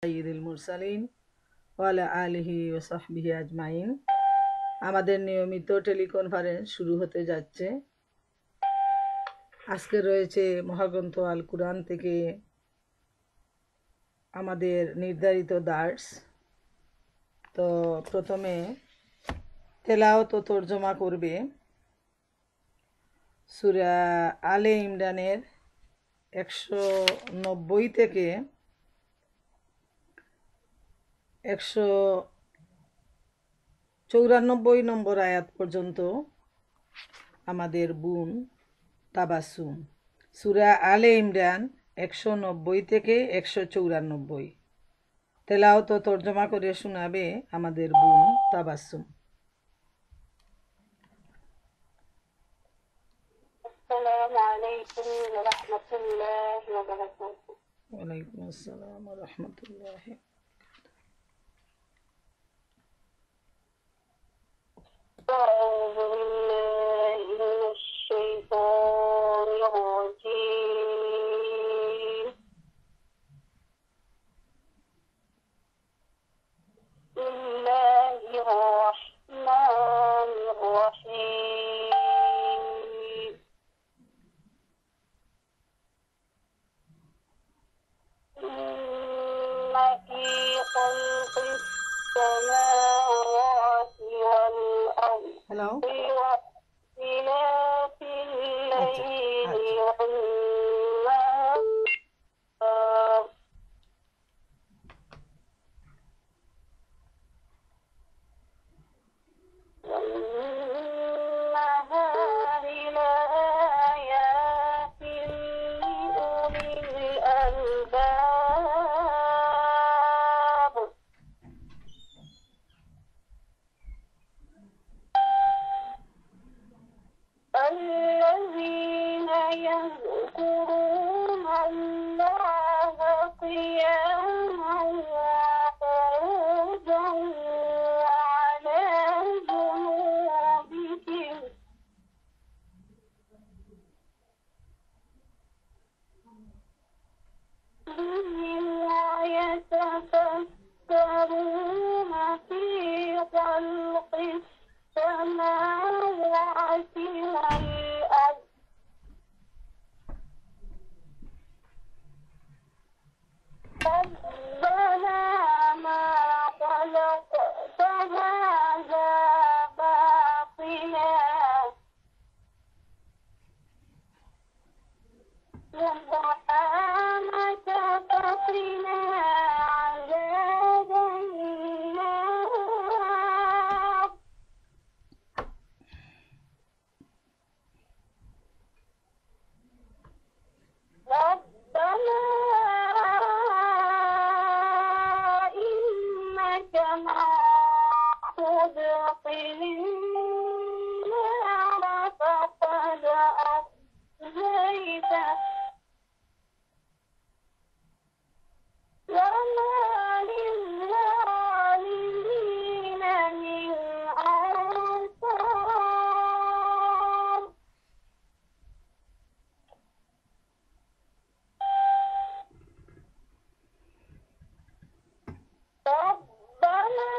সাইয়্যিদুল মুরসালিন ওয়া আলা আলিহি ওয়া সাহবিহি আজমাইন। আমাদের নিয়মিত টেলিকনফারেন্স শুরু হতে যাচ্ছে। আজকে রয়েছে মহাগ্রন্থ আল কুরআন থেকে আমাদের নির্ধারিত দার্স। তো প্রথমে তেলাওয়াত ও তরজমা করবে সূরা আলে ইমরানের 190 থেকে 194 নম্বর আয়াত পর্যন্ত আমাদের বোন তাবাসসুম। সূরা আলে ইমরান 190 থেকে 194 তেলাওয়াত ও তরজমা করে শোনাবে আমাদের বোন তাবাসসুম। السلام عليكم ورحمة الله وبركاته. وعليكم السلام ورحمة الله. أعوذ بالله من الشيطان الرجيم. بسم الله الرحمن الرحيم. إن في خلق السماوات والأرض Hello. واختلاف الليل والنهار لآيات لأولي الألباب. الذين يذكرون الله قياما وقعودا وعلى جنوبهم ويتفكرون في خلق السماوات والأرض. ربنا ما خلقت هذا باطلا سبحانك فقنا عذاب النار. ربنا إنك من تدخل النار فقد أخزيته وما للظالمين من أنصار. ربنا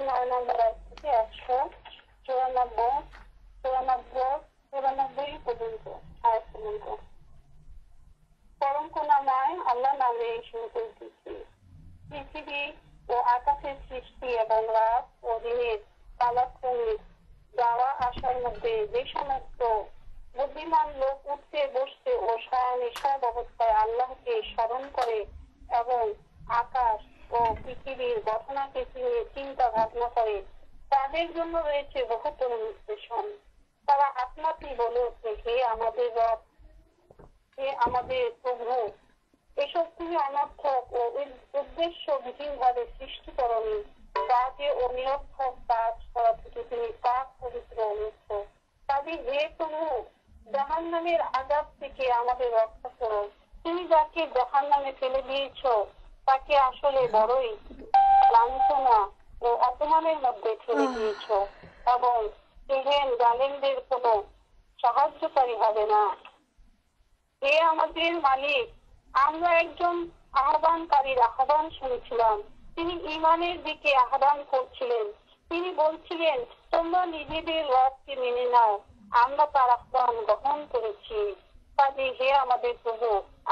9 নম্বর আয়াত থেকে 194 পর্যন্ত আয়াত পর্যন্ত। পরম করুণাময় আল্লাহ নামে শুরু করতেছি। পৃথিবী ও আকাশের সৃষ্টি এবং রাত ও দিনের পালাক্রমিক যাওয়া আসার মধ্যে যে সমস্ত বুদ্ধিমান লোক উঠতে বসতে ও শয়নে সব অবস্থায় আল্লাহকে স্মরণ করে এবং আকাশ ও পৃথিবীর ঘটনাকে নিয়ে চিন্তা ভাবনা করে, তাদের জন্য রয়েছে বহুতর নির্দেশন। তারা আপনাকে বলে ওঠে, হে আমাদের রব, হে আমাদের প্রভু, এসব তুমি অনর্থক ও উদ্দেশ্যবিহীনভাবে সৃষ্টি করনি। কাজে ও নিরর্থক কাজ করা থেকে তুমি পাক পবিত্র মুক্ত। কাজে হে প্রভু, জাহান্নামের আযাব থেকে আমাদের রক্ষা করো। তুমি যাকে জাহান্নামে ফেলে দিয়েছ তাকে আসলে বড়ই লাঞ্ছনা ও অপমানের মধ্যে ফেলে দিয়েছ এবং এহেন জালেমদের কোনো সাহায্যকারী হবে না। হে আমাদের মালিক, আমরা একজন আহ্বানকারীর আহ্বান শুনেছিলাম। তিনি ঈমানের দিকে আহ্বান করছিলেন। তিনি বলছিলেন, তোমরা নিজেদের রবকে মেনে নাও। আমরা তার আহ্বান গ্রহণ করেছি। কাজে হে আমাদের প্রভু,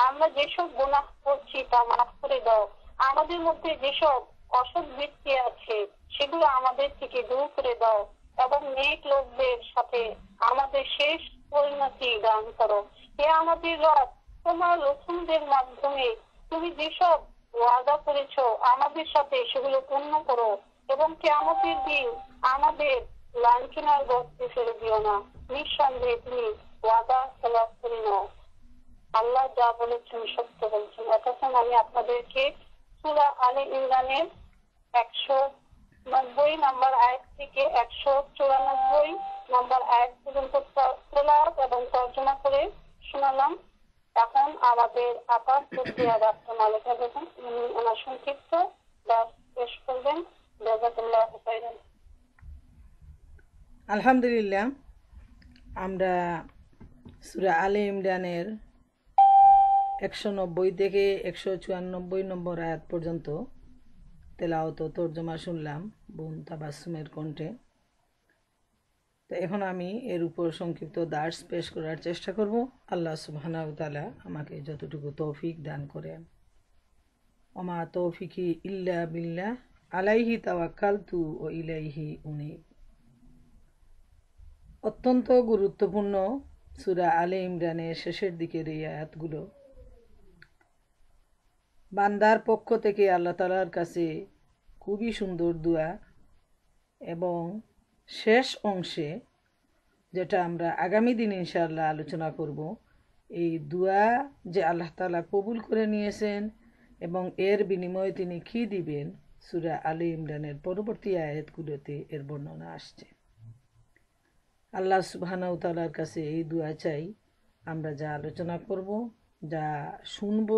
আমরা যেসব গুনাহ করছি তা মাফ করে দাও। আমাদের মধ্যে যেসব অসৎ বৃত্তি আছে সেগুলো আমাদের থেকে দূর করে দাও এবং নেক লোকদের সাথে আমাদের শেষ পরিণতি দান করো। হে আমাদের রব, তোমার রসুলদের মাধ্যমে তুমি যেসব ওয়াদা করেছ আমাদের সাথে সেগুলো পূর্ণ করো এবং কিয়ামতের দিন আমাদের লাঞ্ছনার গর্তে ফেলে দিও না। নিঃসন্দেহে তুমি ওয়াদা খেলাপ করে নাও। আল্লাহ যা বলেছেন সত্য বলছেন। এখন আমি আপনাদেরকে সূরা আলে ইমরানের 190 নম্বর আয়াত থেকে 194 নম্বর আয়াত পর্যন্ত তেলাওয়াত এবং তর্জমা করে শোনালাম। এখন আমাদের আপার প্রক্রিয়া ডাক্তার মালিকা বেগম ওনার সংক্ষিপ্ত দাস পেশ করবেন। জাযাকাল্লাহু খাইরান। আলহামদুলিল্লাহ, আমরা সূরা আলে ইমরানের 190 থেকে 194 নম্বর আয়াত পর্যন্ত তেলাওয়াত ও তর্জমা শুনলাম বোন তাবাসসুমের কণ্ঠে। তো এখন আমি এর উপর সংক্ষিপ্ত দার্স পেশ করার চেষ্টা করব। আল্লাহ সুবহানাহু ওয়া তাআলা আমাকে যতটুকু তৌফিক দান করেন। ওমা তৌফিকি ইল্লা বিল্লাহ, আলাইহি তাওয়াক্কালতু ও ইলাইহি উনীব। অত্যন্ত গুরুত্বপূর্ণ সূরা আলে ইমরানের শেষের দিকের এই আয়াতগুলো বান্দার পক্ষ থেকে আল্লাহ তাআলার কাছে খুবই সুন্দর দোয়া এবং শেষ অংশে যেটা আমরা আগামী দিন ইনশাআল্লাহ আলোচনা করব, এই দোয়া যে আল্লাহ তাআলা কবুল করে নিয়েছেন এবং এর বিনিময়ে তিনি কি দিবেন, সূরা আলে ইমরানের পরবর্তী আয়াতগুলোতে এর বর্ণনা আসছে। আল্লাহ সুবহানাহু ওয়া তাআলার কাছে এই দোয়া চাই, আমরা যা আলোচনা করব, যা শুনব,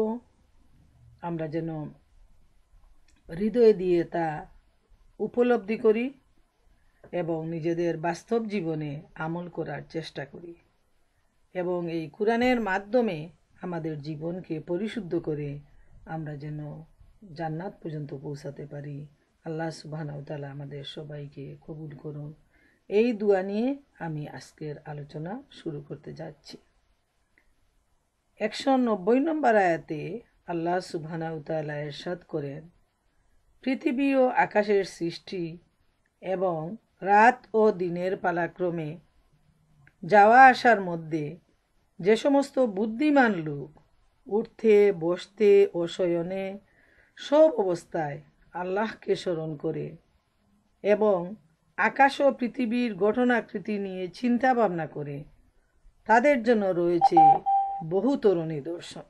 আমরা যেন হৃদয় দিয়ে তা উপলব্ধি করি এবং নিজেদের বাস্তব জীবনে আমল করার চেষ্টা করি এবং এই কোরআনের মাধ্যমে আমাদের জীবনকে পরিশুদ্ধ করে আমরা যেন জান্নাত পর্যন্ত পৌঁছাতে পারি। আল্লাহ সুবহানাহু ওয়া তাআলা আমাদের সবাইকে কবুল করুন। এই দোয়া নিয়ে আমি আজকের আলোচনা শুরু করতে যাচ্ছি। 190 নম্বর আয়াতে আল্লাহ সুবহানাহু ওয়া তাআলা ইরশাদ করেন, পৃথিবী ও আকাশের সৃষ্টি এবং রাত ও দিনের পালাক্রমে যাওয়া আসার মধ্যে যে সমস্ত বুদ্ধিমান লোক উঠতে বসতে ও শয়নে সব অবস্থায় আল্লাহকে স্মরণ করে এবং আকাশ ও পৃথিবীর গঠনাকৃতি নিয়ে চিন্তা ভাবনা করে, তাদের জন্য রয়েছে বহুতর নিদর্শন।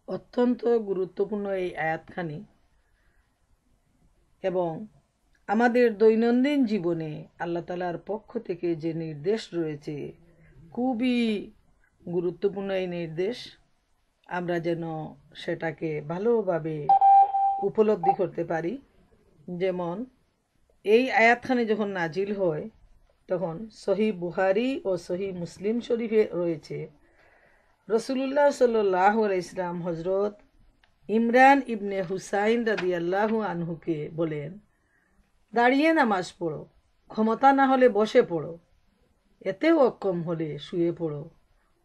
অত্যন্ত গুরুত্বপূর্ণ এই আয়াতখানি এবং আমাদের দৈনন্দিন জীবনে আল্লাহ তাআলার পক্ষ থেকে যে নির্দেশ রয়েছে খুবই গুরুত্বপূর্ণ এই নির্দেশ। আমরা যেন সেটাকে ভালোভাবে উপলব্ধি করতে পারি। যেমন এই আয়াতখানি যখন নাজিল হয় তখন সহিহ বুখারী ও সহিহ মুসলিম শরীফে রয়েছে, রাসূলুল্লাহ সাল্লাল্লাহু আলাইহি ওয়াসাল্লাম হযরত ইমরান ইবনে হুসাইন রাদিয়াল্লাহু আনহুকে বলেন, দাঁড়িয়ে নামাজ পড়ো, ক্ষমতা না হলে বসে পড়ো, এতেও অক্ষম হলে শুয়ে পড়ো।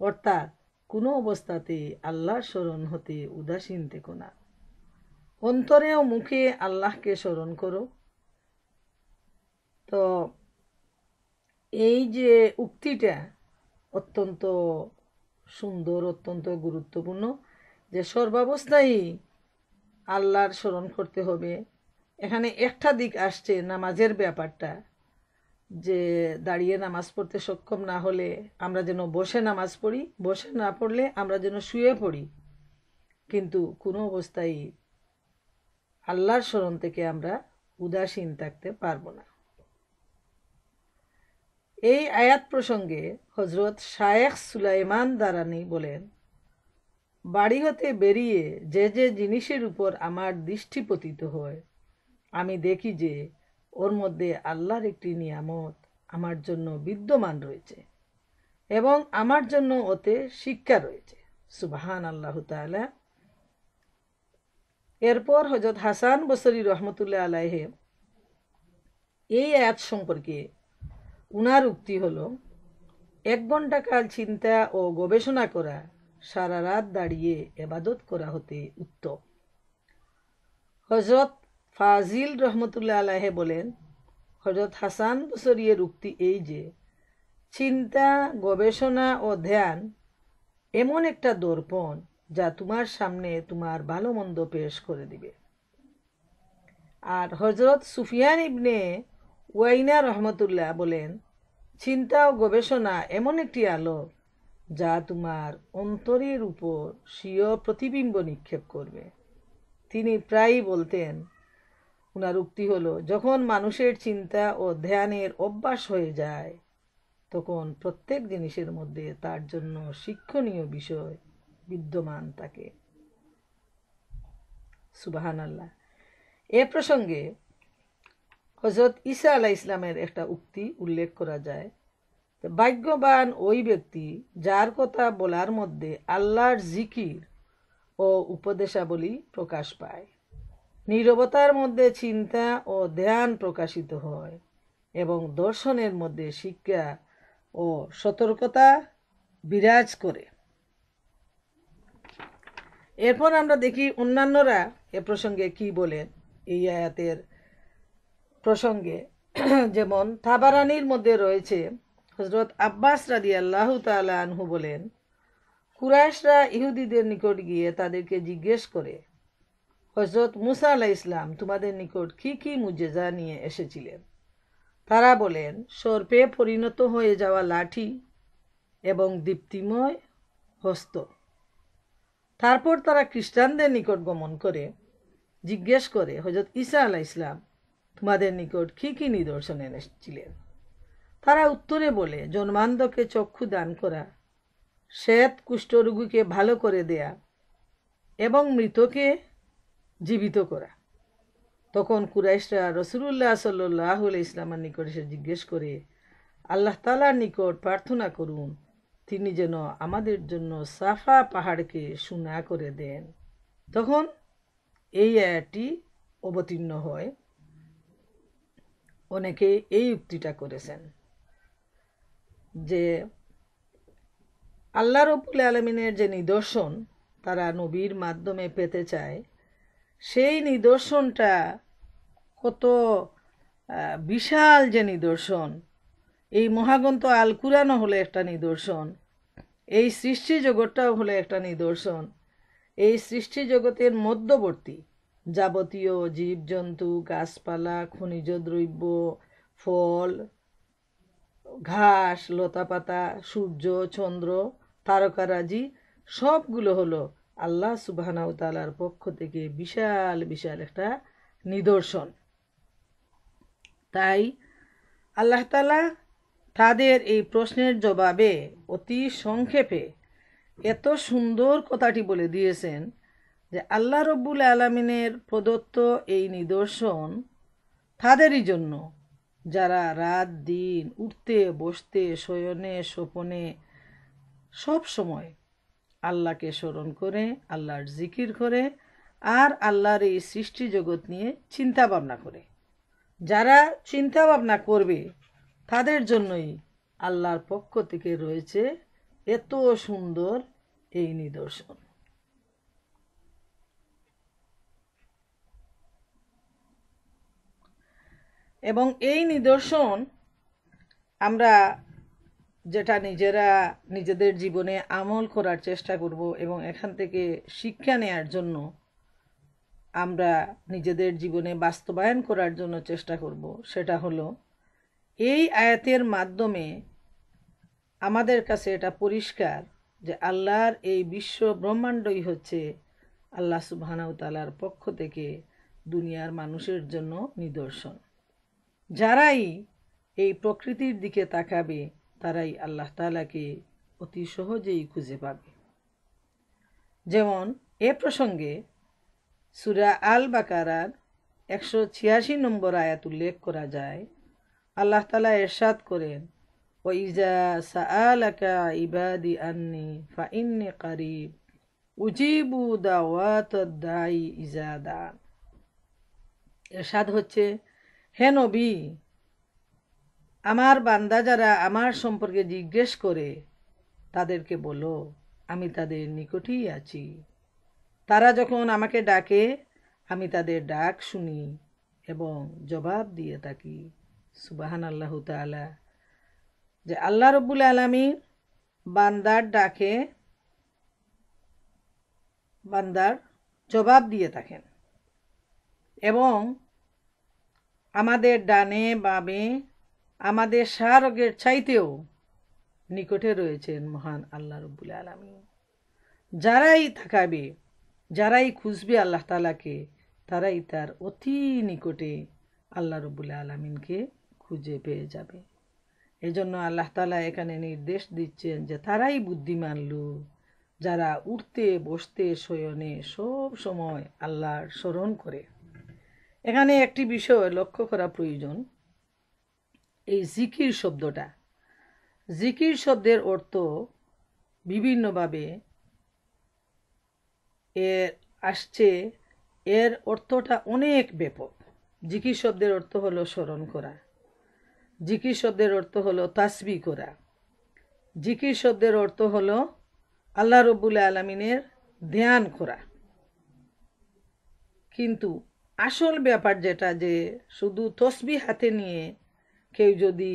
অর্থাৎ কোনো অবস্থাতে আল্লাহর স্মরণ হতে উদাসীন থেকো না। অন্তরে ও মুখে আল্লাহকে স্মরণ করো। তো এই যে উক্তিটা অত্যন্ত সুন্দর, অত্যন্ত গুরুত্বপূর্ণ, যে সর্বাবস্থায় আল্লাহর স্মরণ করতে হবে। এখানে একটা দিক আসছে নামাজের ব্যাপারটা, যে দাঁড়িয়ে নামাজ পড়তে সক্ষম না হলে আমরা যেন বসে নামাজ পড়ি, বসে না পড়লে আমরা যেন শুয়ে পড়ি। কিন্তু কোনো অবস্থায় আল্লাহর স্মরণ থেকে আমরা উদাসীন থাকতে পারবো না। এই আয়াত প্রসঙ্গে হজরত শায়েখ সুলাইমান দারানি বলেন, বাড়ি হতে বেরিয়ে যে যে জিনিসের উপর আমার দৃষ্টি পতিত হয়, আমি দেখি যে ওর মধ্যে আল্লাহর একটি নিয়ামত আমার জন্য বিদ্যমান রয়েছে এবং আমার জন্য ওতে শিক্ষা রয়েছে। সুবহান আল্লাহ তাআলা। এরপর হযরত হাসান বসরি রহমতুল্লাহ আলাইহি এই আয়াত সম্পর্কে উনার উক্তি হলো, 1 ঘন্টা কাল চিন্তা ও গবেষণা করা সারা রাত দাঁড়িয়ে ইবাদত করা হতে উত্তম। হযরত ফাজিল রহমতুল্লাহ আলাইহি বলেন, হযরত হাসান বসরির উক্তি এই যে, চিন্তা, গবেষণা ও ধ্যান এমন একটা দর্পণ যা তোমার সামনে তোমার ভালো মন্দ পেশ করে দিবে। আর হযরত সুফিয়ান ইবনে ওয়াইনা রহমতুল্লাহ বলেন, চিন্তা ও গবেষণা এমন একটি আলো যা তোমার অন্তরের উপর স্বীয় প্রতিবিম্ব নিক্ষেপ করবে। তিনি প্রায়ই বলতেন, উনার উক্তি হলো, যখন মানুষের চিন্তা ও ধ্যানের অভ্যাস হয়ে যায় তখন প্রত্যেক জিনিসের মধ্যে তার জন্য শিক্ষণীয় বিষয় বিদ্যমান থাকে। সুবহানাল্লাহ। এ প্রসঙ্গে হযরত ঈসা আলাইহিস সালামের একটা উক্তি উল্লেখ করা যায়, ভাগ্যবান ওই ব্যক্তি যার কথা বলার মধ্যে আল্লাহর জিকির ও উপদেশাবলী প্রকাশ পায়, নীরবতার মধ্যে চিন্তা ও ধ্যান প্রকাশিত হয় এবং দর্শনের মধ্যে শিক্ষা ও সতর্কতা বিরাজ করে। এরপর আমরা দেখি অন্যান্যরা এ প্রসঙ্গে কি বলেন এই আয়াতের প্রসঙ্গে। যেমন তাবারানির মধ্যে রয়েছে, হযরত আব্বাস রাদিয়াল্লাহু তাআলা আনহু বলেন, কুরাইশরা ইহুদিদের নিকট গিয়ে তাদেরকে জিজ্ঞেস করে, হযরত মুসা আলাইহিস সালাম তোমাদের নিকট কি কি মুজিজা নিয়ে এসেছিলেন? তারা বলেন, সর্পে পরিণত হয়ে যাওয়া লাঠি এবং দীপ্তিময় হস্ত। তারপর তারা খ্রিস্টানদের নিকট গমন করে জিজ্ঞেস করে, হযরত ঈসা আলাইহিস সালাম তোমাদের নিকট কি কি নিদর্শন এনেছিলেন? তারা উত্তরে বলে, জন্মান্ধকে চক্ষু দান করা, শ্বেত কুষ্ঠরোগীকে ভালো করে দেয়া এবং মৃতকে জীবিত করা। তখন কুরাইশরা রাসূলুল্লাহ সাল্লাল্লাহু আলাইহি ওয়াসাল্লামের নিকট এসে জিজ্ঞেস করে, আল্লাহ তাআলার নিকট প্রার্থনা করুন তিনি যেন আমাদের জন্য সাফা পাহাড়কে সোনা করে দেন। তখন এই আয়াতটি অবতীর্ণ হয়। অনেকে এই উক্তিটা করেছেন যে আল্লাহ রাব্বুল আলামিনের যে নিদর্শন তারা নবীর মাধ্যমে পেতে চায়, সেই নিদর্শনটা কত বিশাল যে নিদর্শন। এই মহাগ্রন্থ আল কুরআনও হলো একটা নিদর্শন, এই সৃষ্টি জগৎটাও হলো একটা নিদর্শন। এই সৃষ্টি জগতের মধ্যবর্তী যাবতীয় জীবজন্তু, গাছপালা, খনিজ দ্রব্য, ফল, ঘাস, লতাপাতা, সূর্য, চন্দ্র, তারকারাজি সবগুলো হলো আল্লাহ সুবহানাহু ওয়া তাআলার পক্ষ থেকে বিশাল বিশাল একটা নিদর্শন। তাই আল্লাহ তাআলা তাদের এই প্রশ্নের জবাবে অতি সংক্ষেপে এত সুন্দর কথাটি বলে দিয়েছেন যে আল্লাহ রব্বুল আলামিনের প্রদত্ত এই নিদর্শন তাদেরই জন্য যারা রাত দিন উঠতে বসতে শয়নে স্বপনে সব সময় আল্লাহকে স্মরণ করে, আল্লাহর জিকির করে আর আল্লাহর এই সৃষ্টি জগৎ নিয়ে চিন্তা ভাবনা করে। যারা চিন্তা ভাবনা করবে তাদের জন্যই আল্লাহর পক্ষ থেকে রয়েছে এত সুন্দর এই নিদর্শন। এবং এই নিদর্শন আমরা যেটা নিজেরা নিজেদের জীবনে আমল করার চেষ্টা করব এবং এখান থেকে শিক্ষা নেয়ার জন্য আমরা নিজেদের জীবনে বাস্তবায়ন করার জন্য চেষ্টা করব, সেটা হলো এই আয়াতের মাধ্যমে আমাদের কাছে এটা পরিষ্কার যে আল্লাহর এই বিশ্ব ব্রহ্মাণ্ডই হচ্ছে আল্লাহ সুবহানাহু ওয়া তাআলার পক্ষ থেকে দুনিয়ার মানুষের জন্য নিদর্শন। যারাই এই প্রকৃতির দিকে তাকাবে তারাই আল্লাহ তাআলাকে অতি সহজেই খুঁজে পাবে। যেমন এ প্রসঙ্গে সূরা আল বাকারার 186 নম্বর আয়াত উল্লেখ করা যায়। আল্লাহ তাআলা ইরশাদ করেন, ওয়াইজা সাআলাকা ইবাদি আন্নি ফাইন্নী কারিব উজিবু দাওয়াতাদ দাই ইজা দান। ইরশাদ হচ্ছে, হে নবী, আমার বান্দা যারা আমার সম্পর্কে জিজ্ঞেস করে তাদেরকে বলো আমি তাদের নিকটেই আছি। তারা যখন আমাকে ডাকে আমি তাদের ডাক শুনি এবং জবাব দিয়ে থাকি। সুবহানাল্লাহু তাআলা, যে আল্লাহ রব্বুল আলামিন বান্দার ডাকে বান্দার জবাব দিয়ে থাকেন এবং আমাদের ডানে বামে আমাদের সারগের চাইতেও নিকটে রয়েছেন মহান আল্লাহ রব্বুল আলামিন। যারাই থাকাবে, যারাই খুঁজবে আল্লাহ তাআলাকে, তারাই তার অতি নিকটে আল্লাহ রব্বুল আলামিনকে খুঁজে পেয়ে যাবে। এজন্য আল্লাহ তাআলা এখানে নির্দেশ দিচ্ছেন যে তারাই বুদ্ধিমান লোক যারা উঠতে বসতে শয়নে সব সময় আল্লাহর স্মরণ করে। এখানে একটি বিষয় লক্ষ্য করা প্রয়োজন। এই জিকির শব্দটা, জিকির শব্দের অর্থ বিভিন্নভাবে এর আসছে, এর অর্থটা অনেক ব্যাপক। জিকির শব্দের অর্থ হলো স্মরণ করা, জিকির শব্দের অর্থ হলো তাসবিহ করা, জিকির শব্দের অর্থ হলো আল্লাহ রব্বুল আলামিনের ধ্যান করা। কিন্তু আসল ব্যাপার যেটা, যে শুধু তসবিহ হাতে নিয়ে কেউ যদি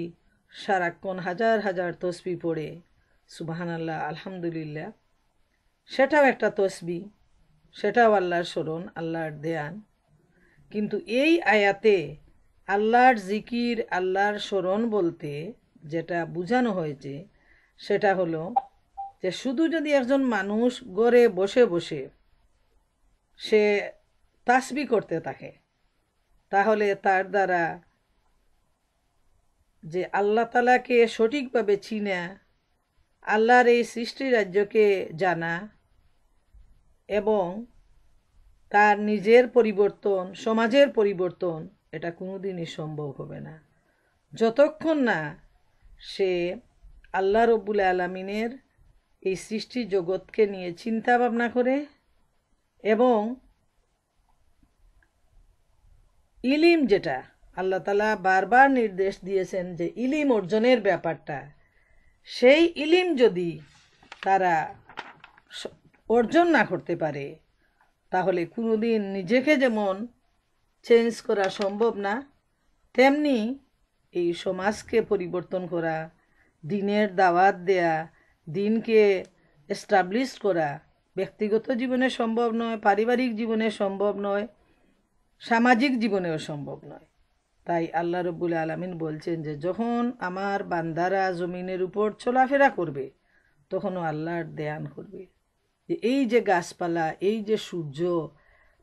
সারাক্ষণ হাজার হাজার তসবিহ পড়ে সুবহানাল্লাহ আলহামদুলিল্লাহ, সেটাও একটা তসবিহ, সেটাও আল্লাহর স্মরণ, আল্লাহর ধ্যান। কিন্তু এই আয়াতে আল্লাহর জিকির, আল্লাহর স্মরণ বলতে যেটা বোঝানো হয়েছে সেটা হলো যে শুধু যদি একজন মানুষ ঘরে বসে বসে সে তাসবিহ করতে থাকে, তাহলে তার দ্বারা যে আল্লাহ তাআলাকে সঠিকভাবে চিনা, আল্লাহর এই সৃষ্টি রাজ্যকে জানা এবং তার নিজের পরিবর্তন, সমাজের পরিবর্তন, এটা কোনোদিনই সম্ভব হবে না যতক্ষণ না সে আল্লাহ রব্বুল আলামিনের এই সৃষ্টি জগৎকে নিয়ে চিন্তা ভাবনা করে এবং ইলিম, যেটা আল্লাহ তাআলা বারবার নির্দেশ দিয়েছেন যে ইলিম অর্জনের ব্যাপারটা, সেই ইলিম যদি তারা অর্জন না করতে পারে তাহলে কোনোদিন নিজেকে যেমন চেঞ্জ করা সম্ভব না, তেমনি এই সমাজকে পরিবর্তন করা, দিনের দাওয়াত দেয়া, দিনকে এস্টাবলিশ করা ব্যক্তিগত জীবনে সম্ভব নয়, পারিবারিক জীবনে সম্ভব নয়, সামাজিক জীবনেও সম্ভব নয়। তাই আল্লাহ রব্বুল আলামিন বলছেন যে যখন আমার বান্দারা জমিনের উপর চলাফেরা করবে তখনও আল্লাহর ধ্যান করবে। যে এই যে গাছপালা, এই যে সূর্য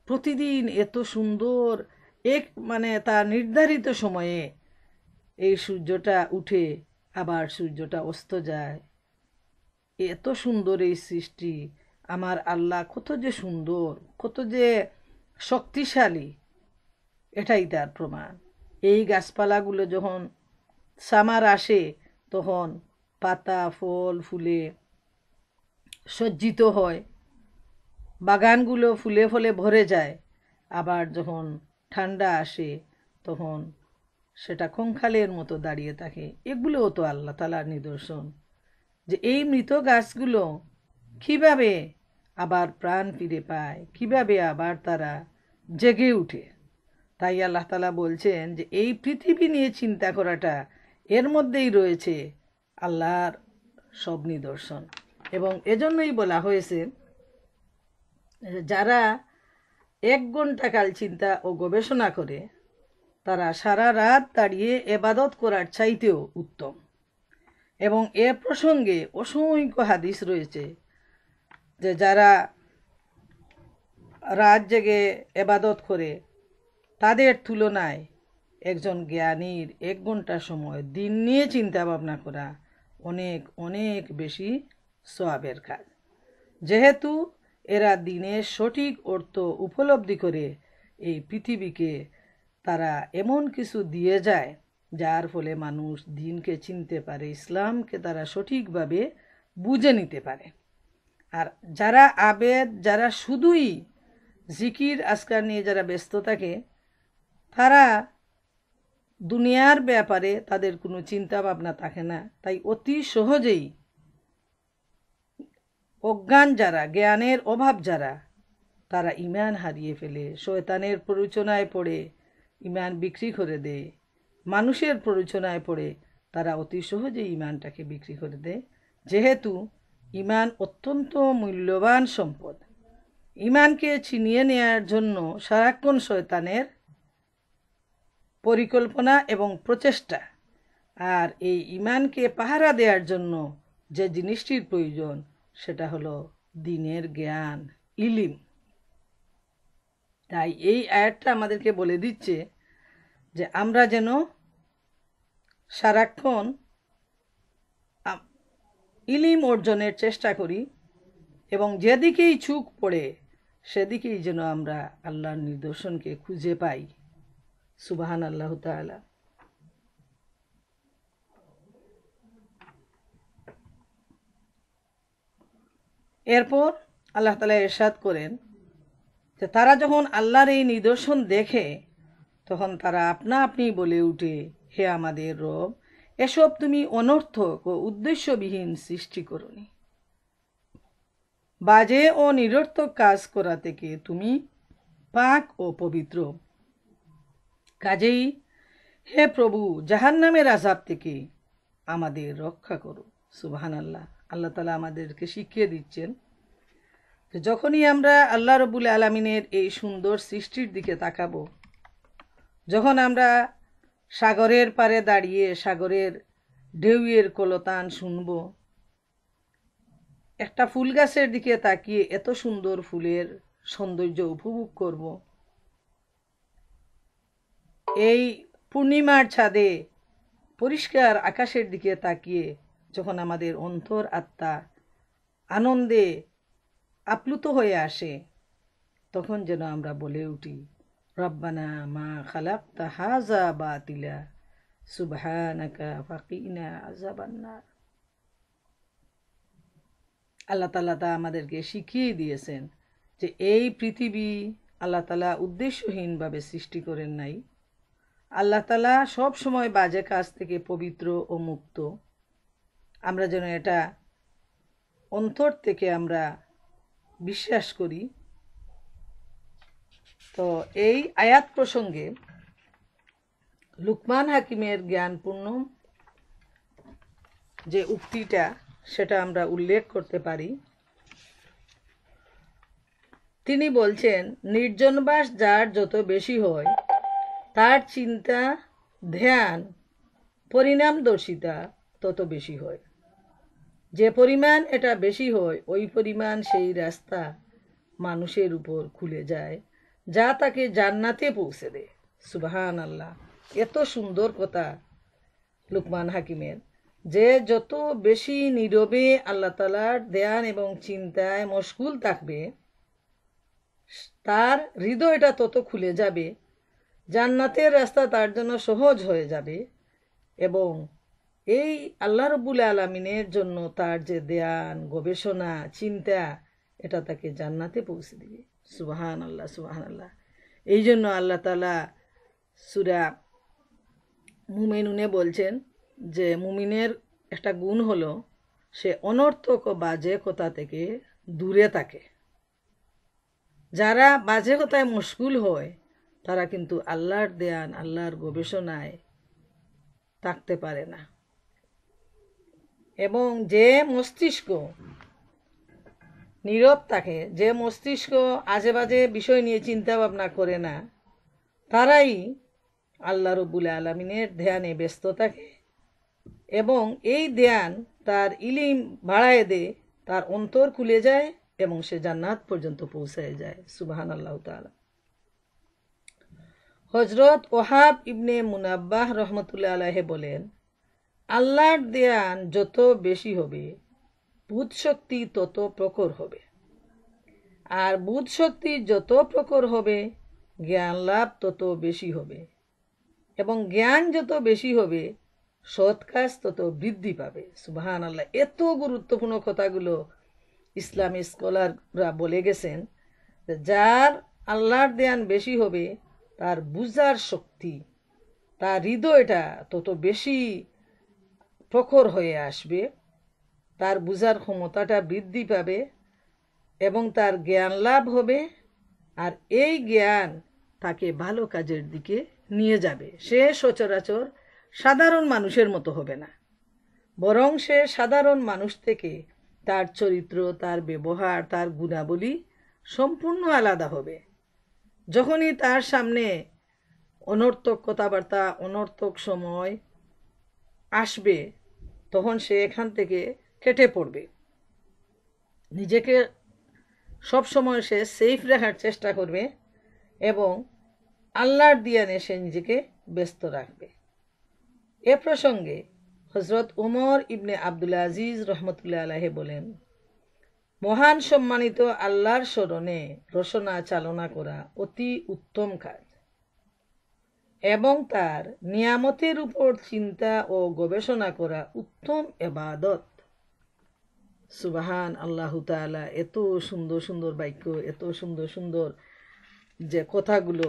প্রতিদিন এত সুন্দর, এক তার নির্ধারিত সময়ে এই সূর্যটা উঠে আবার সূর্যটা অস্ত যায়, এত সুন্দর এই সৃষ্টি, আমার আল্লাহ কত যে সুন্দর, কত যে শক্তিশালী, এটাই তার প্রমাণ। এই গাছপালাগুলো যখন সামার আসে তখন পাতা ফল ফুলে সজ্জিত হয়, বাগানগুলো ফুলে ফলে ভরে যায়। আবার যখন ঠান্ডা আসে তখন সেটা কঙ্কালের মতো দাঁড়িয়ে থাকে। এগুলোও তো আল্লাহ তাআলার নিদর্শন, যে এই মৃত গাছগুলো কিভাবে আবার প্রাণ ফিরে পায়, কিভাবে আবার তারা জেগে উঠে। তাই আল্লাহ তাআলা বলছেন যে এই পৃথিবী নিয়ে চিন্তা করাটা, এর মধ্যেই রয়েছে আল্লাহর সব নিদর্শন। এবং এজন্যই বলা হয়েছে যে যারা 1 ঘন্টা কাল চিন্তা ও গবেষণা করে, তারা সারা রাত দাঁড়িয়ে এবাদত করার চাইতেও উত্তম। এবং এ প্রসঙ্গে অসংখ্য হাদিস রয়েছে যে যারা রাত জেগে এবাদত করে, তাদের তুলনায় একজন জ্ঞানীর 1 ঘন্টা সময় দিন নিয়ে চিন্তা ভাবনা করা অনেক অনেক বেশি সওয়াবের কাজ। যেহেতু এরা দিনের সঠিক অর্থ উপলব্ধি করে এই পৃথিবীকে তারা এমন কিছু দিয়ে যায় যার ফলে মানুষ দিনকে চিনতে পারে, ইসলামকে তারা সঠিকভাবে বুঝে নিতে পারে। আর যারা আবেদ, যারা শুধুই জিকির আজকার নিয়ে যারা ব্যস্ত থাকে, তারা দুনিয়ার ব্যাপারে তাদের কোনো চিন্তা ভাবনা থাকে না। তাই অতি সহজেই অজ্ঞান যারা, জ্ঞানের অভাব যারা, তারা ঈমান হারিয়ে ফেলে, শয়তানের প্ররোচনায় পড়ে ঈমান বিক্রি করে দেয়, মানুষের প্ররোচনায় পড়ে তারা অতি সহজেই ঈমানটাকে বিক্রি করে দেয়। যেহেতু ঈমান অত্যন্ত মূল্যবান সম্পদ, ঈমানকে ছিনিয়ে নেওয়ার জন্য সারাক্ষণ শয়তানের পরিকল্পনা এবং প্রচেষ্টা। আর এই ঈমানকে পাহারা দেওয়ার জন্য যে জিনিসটির প্রয়োজন সেটা হলো দ্বীনের জ্ঞান, ইলম। তাই এই আয়াতটা আমাদেরকে বলে দিচ্ছে যে আমরা যেন সারাক্ষণ ইলম অর্জনের চেষ্টা করি এবং যেদিকেই চোখ পড়ে সেদিকেই যেন আমরা আল্লাহর নিদর্শনকে খুঁজে পাই। সুবহান আল্লাহ তাআলা। এরপর আল্লাহ তাআলা ইরশাদ করেন যে তারা যখন আল্লাহর এই নিদর্শন দেখে, তখন তারা আপনা আপনি বলে উঠে, হে আমাদের রব, এসব তুমি অনর্থক ও উদ্দেশ্যবিহীন সৃষ্টি করনি। বাজে ও নিরর্থক কাজ করা থেকে তুমি পাক ও পবিত্র। কাজেই হে প্রভু, জাহান্নামের আযাব থেকে আমাদের রক্ষা করো। সুবহানাল্লাহ। আল্লাহ তাআলা আমাদেরকে শিখিয়ে দিচ্ছেন যে যখনই আমরা আল্লাহ রাব্বুল আলামিনের এই সুন্দর সৃষ্টির দিকে তাকাবো, যখন আমরা সাগরের পাড়ে দাঁড়িয়ে সাগরের ঢেউয়ের কলতান শুনব, একটা ফুল গাছের দিকে তাকিয়ে এত সুন্দর ফুলের সৌন্দর্য উপভোগ করব, এই পূর্ণিমার ছাদে পরিষ্কার আকাশের দিকে তাকিয়ে যখন আমাদের অন্তর আত্মা আনন্দে আপ্লুত হয়ে আসে, তখন যেন আমরা বলে উঠি, রব্বানা মা খালাকতা হাযা বাতিলা সুবহানাকা ফাকিনা আযাবান্নার। আল্লাহ তাআলা তা আমাদেরকে শিখিয়ে দিয়েছেন যে এই পৃথিবী আল্লাহ তাআলা উদ্দেশ্যহীনভাবে সৃষ্টি করেন নাই। আল্লাহ তাআলা সব সময় বাজে কাজ থেকে পবিত্র ও মুক্ত। আমরা যেন এটা অন্তর থেকে আমরা বিশ্বাস করি। তো এই আয়াত প্রসঙ্গে লুকমান হাকিমের জ্ঞানপূর্ণ যে উক্তিটা, সেটা আমরা উল্লেখ করতে পারি। তিনি বলছেন, নির্জনবাস যার যত বেশি হয়, তার চিন্তা, ধ্যান, পরিণামদর্শিতা তত বেশি হয়। যে পরিমাণ এটা বেশি হয়, ওই পরিমাণ সেই রাস্তা মানুষের উপর খুলে যায় যা তাকে জান্নাতে পৌঁছে দেয়। সুবহান আল্লাহ। এত সুন্দর কথা লুকমান হাকিমের, যে যত বেশি নীরবে আল্লাহ তাআলার ধ্যান এবং চিন্তায় মশগুল থাকবে, তার হৃদয়টা তত খুলে যাবে, জান্নাতের রাস্তা তার জন্য সহজ হয়ে যাবে এবং এই আল্লাহ রাব্বুল আলামিনের জন্য তার যে ধ্যান, গবেষণা, চিন্তা, এটা তাকে জান্নাতে পৌঁছে দিবে। সুবহানাল্লাহ, সুবহানাল্লাহ। এই জন্য আল্লাহ তাআলা সূরা মুমিন উনি বলছেন যে মুমিনের একটা গুণ হলো সে অনর্থক ও বাজে কথা থেকে দূরে থাকে। যারা বাজে কথায় মশগুল হয় তারা কিন্তু আল্লাহর ধ্যান, আল্লাহর গবেষণায় থাকতে পারে না। এবং যে মস্তিষ্ক নীরব থাকে, যে মস্তিষ্ক আজে বাজে বিষয় নিয়ে চিন্তা ভাবনা করে না, তারাই আল্লাহ রব্বুল আলামিনের ধ্যানে ব্যস্ত থাকে এবং এই ধ্যান তার ইলিম বাড়ায় দেয়, তার অন্তর খুলে যায় এবং সে জান্নাত পর্যন্ত পৌঁছায় যায়। সুবহানাল্লাহু তাআলা। হযরত ওহাব ইবনে মুনাব্বাহ রহমতুল্লাহ আলাইহি বলেন, আল্লাহর ধ্যান যত বেশি হবে বুধ শক্তি তত প্রখর হবে, আর বুধ শক্তি যত প্রখর হবে জ্ঞান লাভ তত বেশি হবে, এবং জ্ঞান যত বেশি হবে সৎ কাজ তত বৃদ্ধি পাবে। সুবহানাল্লাহ। এত গুরুত্বপূর্ণ কথাগুলো ইসলামী স্কলাররা বলে গেছেন যে যার আল্লাহর ধ্যান বেশি হবে তার বুঝার শক্তি, তার হৃদয়টা তত বেশি প্রখর হয়ে আসবে, তার বুঝার ক্ষমতাটা বৃদ্ধি পাবে এবং তার জ্ঞান লাভ হবে, আর এই জ্ঞান তাকে ভালো কাজের দিকে নিয়ে যাবে। সে সচরাচর সাধারণ মানুষের মতো হবে না, বরং সে সাধারণ মানুষ থেকে তার চরিত্র, তার ব্যবহার, তার গুণাবলী সম্পূর্ণ আলাদা হবে। যখনই তার সামনে অনর্থক কথাবার্তা, অনর্থক সময় আসবে তখন সে এখান থেকে কেটে পড়বে। নিজেকে সবসময় সে সেফ রাখার চেষ্টা করবে এবং আল্লাহর ধ্যানে সে নিজেকে ব্যস্ত রাখবে। এ প্রসঙ্গে হযরত উমর ইবনে আব্দুল আজিজ রহমতুল্লাহ আলাইহি বলেন, মহান সম্মানিত আল্লাহর স্মরণে রসনা চালনা করা অতি উত্তম কাজ এবং তার নিয়ামতের উপর চিন্তা ও গবেষণা করা উত্তম ইবাদত। সুবহান আল্লাহু তাআলা। এত সুন্দর সুন্দর বাক্য, এত সুন্দর সুন্দর যে কথাগুলো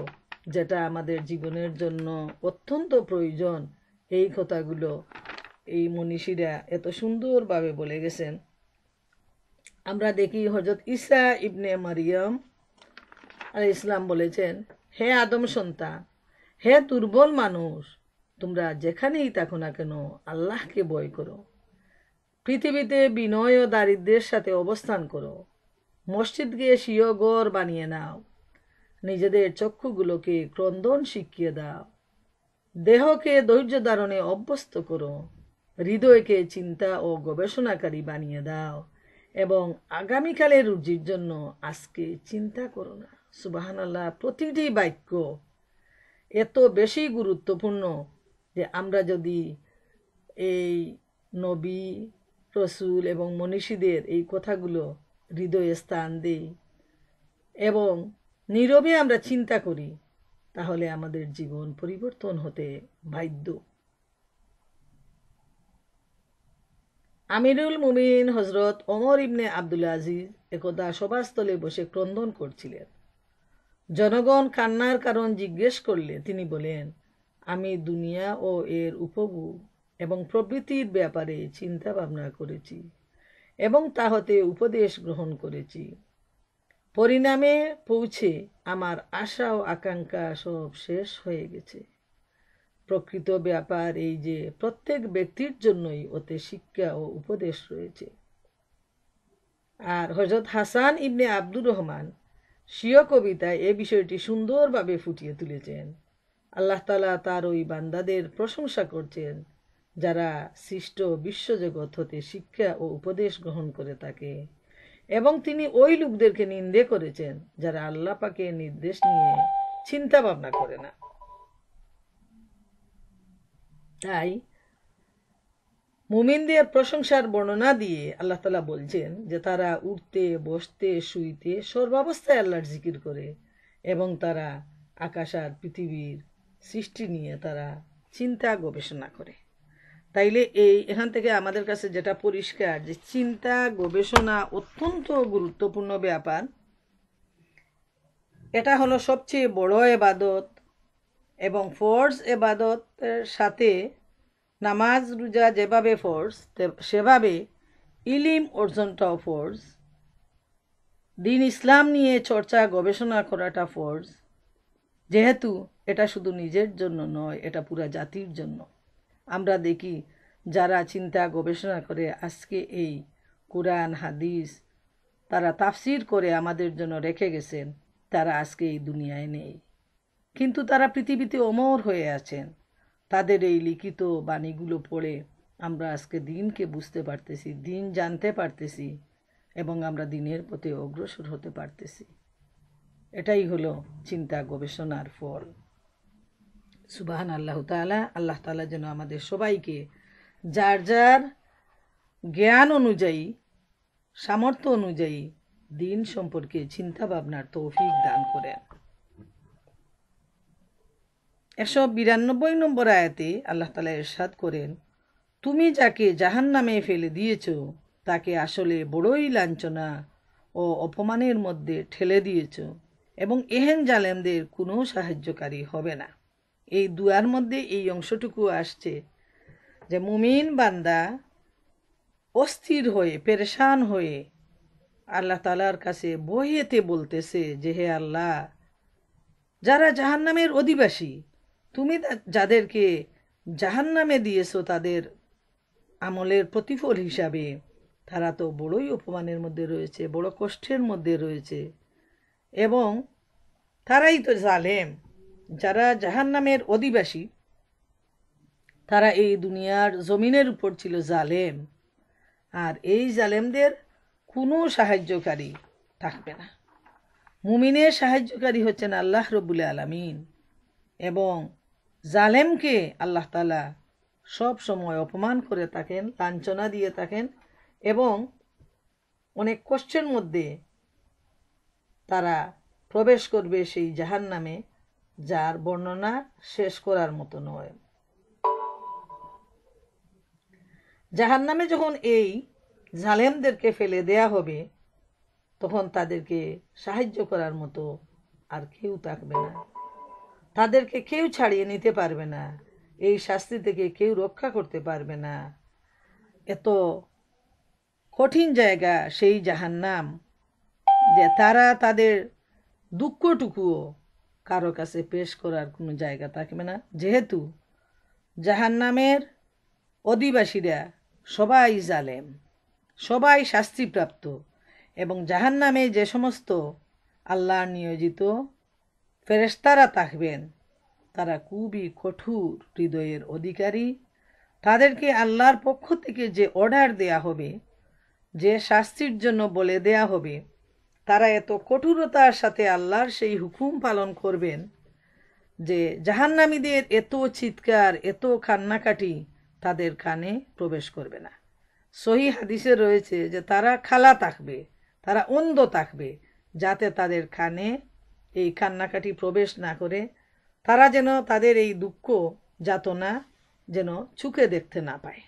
যেটা আমাদের জীবনের জন্য অত্যন্ত প্রয়োজন, এই কথাগুলো এই মনীষীরা এত সুন্দরভাবে বলে গেছেন। আমরা দেখি হযরত ঈসা ইবনে মারিয়াম আলাইহিস সালাম বলেছেন, হে আদম সন্তান, হে দুর্বল মানুষ, তোমরা যেখানেই থাকো না কেন আল্লাহকে ভয় করো, পৃথিবীতে বিনয় ও দারিদ্র্যের সাথে অবস্থান করো, মসজিদকে স্বীয় ঘর বানিয়ে নাও, নিজেদের চক্ষুগুলোকে ক্রন্দন শিখিয়ে দাও, দেহকে ধৈর্য ধারণে অভ্যস্ত করো, হৃদয়কে চিন্তা ও গবেষণাকারী বানিয়ে দাও এবং আগামীকালের রুজির জন্য আজকে চিন্তা করো না। সুবহানাল্লাহ। প্রতিটি বাক্য এত বেশি গুরুত্বপূর্ণ যে আমরা যদি এই নবী, রসুল এবং মনীষীদের এই কথাগুলো হৃদয়ে স্থান দিই এবং নীরবে আমরা চিন্তা করি, তাহলে আমাদের জীবন পরিবর্তন হতে বাধ্য। আমিরুল মুমিনিন হযরত ওমর ইবনে আব্দুল আজিজ একদা সভাস্থলে বসে ক্রন্দন করছিলেন। জনগণ কান্নার কারণ জিজ্ঞেস করলে তিনি বলেন, আমি দুনিয়া ও এর উপভোগ এবং প্রবৃত্তির ব্যাপারে চিন্তা ভাবনা করেছি এবং তা হতে উপদেশ গ্রহণ করেছি। পরিণামে পৌঁছে আমার আশা ও আকাঙ্ক্ষা সব শেষ হয়ে গেছে। প্রকৃত ব্যাপার এই যে প্রত্যেক ব্যক্তির জন্যই ওতে শিক্ষা ও উপদেশ রয়েছে। আর হযরত হাসান ইবনে আব্দুর রহমান স্বীয় কবিতায় এ বিষয়টি সুন্দরভাবে ফুটিয়ে তুলেছেন। আল্লাহ তাআলা তার ওই বান্দাদের প্রশংসা করছেন যারা সৃষ্ট বিশ্বজগৎ হতে শিক্ষা ও উপদেশ গ্রহণ করে থাকে, এবং তিনি ওই লোকদেরকে নিন্দে করেছেন যারা আল্লাহ পাকের নির্দেশ নিয়ে চিন্তা ভাবনা করে না। তাই মুমিনদের প্রশংসার বর্ণনা দিয়ে আল্লাহ তাআলা বলছেন যে তারা উঠতে, বসতে, শুইতে সর্বাবস্থায় আল্লাহর জিকির করে এবং তারা আকাশ আর পৃথিবীর সৃষ্টি নিয়ে তারা চিন্তা গবেষণা করে। তাইলে এখান থেকে আমাদের কাছে যেটা পরিষ্কার যে চিন্তা গবেষণা অত্যন্ত গুরুত্বপূর্ণ ব্যাপার। এটা হলো সবচেয়ে বড় ইবাদত এবং ফরজ এবাদতের সাথে নামাজ রোজা যেভাবে ফরজ সেভাবে ইলিম অর্জনটাও ফরজ, দিন ইসলাম নিয়ে চর্চা গবেষণা করাটা ফরজ, যেহেতু এটা শুধু নিজের জন্য নয়, এটা পুরা জাতির জন্য। আমরা দেখি যারা চিন্তা গবেষণা করে আজকে এই কোরআন হাদিস তারা তাফসির করে আমাদের জন্য রেখে গেছেন, তারা আজকে এই দুনিয়ায় নেই, কিন্তু তারা পৃথিবীতে অমর হয়ে আছেন। তাদের এই লিখিত বাণীগুলো পড়ে আমরা আজকে দিনকে বুঝতে পারতেছি, দিন জানতে পারতেছি, এবং আমরা দিনের পথে অগ্রসর হতে পারতেছি। এটাই হলো চিন্তা গবেষণার ফল। সুবহান আল্লাহ তাআলা। আল্লাহ তাআলা যেন আমাদের সবাইকে যার যার জ্ঞান অনুযায়ী, সামর্থ্য অনুযায়ী দিন সম্পর্কে চিন্তা ভাবনার তৌফিক দান করেন। 192 নম্বর আয়াতে আল্লাহ তাআলা ইরশাদ করেন, তুমি যাকে জাহান্নামে ফেলে দিয়েছ তাকে আসলে বড়ই লাঞ্ছনা ও অপমানের মধ্যে ঠেলে দিয়েছ, এবং এহেন জালেমদের কোনো সাহায্যকারী হবে না। এই দুয়ার মধ্যে এই অংশটুকু আসছে যে মুমিন বান্দা অস্থির হয়ে পেরেশান হয়ে আল্লাহ তাআলার কাছে বহিয়েতে বলতেছে যে হে আল্লাহ, যারা জাহান্নামের অধিবাসী, তুমি যাদেরকে জাহান্নামে দিয়েছো তাদের আমলের প্রতিফল হিসাবে তারা তো বড়ই অপমানের মধ্যে রয়েছে, বড় কষ্টের মধ্যে রয়েছে, এবং তারাই তো জালেম। যারা জাহান্নামের অধিবাসী তারা এই দুনিয়ার জমিনের উপর ছিল জালেম, আর এই জালেমদের কোনো সাহায্যকারী থাকবে না। মুমিনের সাহায্যকারী হচ্ছেন আল্লাহ রব্বুল আলামিন, এবং জালেমকে আল্লাহ তাআলা সব সময় অপমান করে থাকেন, লাঞ্ছনা দিয়ে থাকেন, এবং অনেক কষ্টের মধ্যে তারা প্রবেশ করবে সেই জাহান্নামে, যার বর্ণনা শেষ করার মতো নয়। জাহান্নামে যখন এই জালেমদেরকে ফেলে দেয়া হবে তখন তাদেরকে সাহায্য করার মতো আর কেউ থাকবে না, তাদেরকে কেউ ছাড়িয়ে নিতে পারবে না, এই শাস্তি থেকে কেউ রক্ষা করতে পারবে না। এত কঠিন জায়গা সেই জাহান্নাম যে তারা তাদের দুঃখটুকুও কারো কাছে পেশ করার কোনো জায়গা থাকবে না, যেহেতু জাহান্নামের অধিবাসীরা সবাই জালেম, সবাই শাস্তিপ্রাপ্ত, এবং জাহান্নামে যে সমস্ত আল্লাহর নিয়োজিত ফেরেশতারা থাকবেন তারা খুবই কঠোর হৃদয়ের অধিকারী। তাদেরকে আল্লাহর পক্ষ থেকে যে অর্ডার দেয়া হবে, যে শাস্তির জন্য বলে দেয়া হবে, তারা এত কঠোরতার সাথে আল্লাহর সেই হুকুম পালন করবেন যে জাহান্নামীদের এত চিৎকার, এত কান্নাকাটি তাদের কানে প্রবেশ করবে না। সহিহ হাদিসে রয়েছে যে তারা খালা থাকবে, তারা অন্ধ থাকবে, যাতে তাদের কানে এই কান্নাকাটি প্রবেশ না করে, তারা যেন তাদের এই দুঃখ যাতনা যেন চোখে দেখতে না পায়।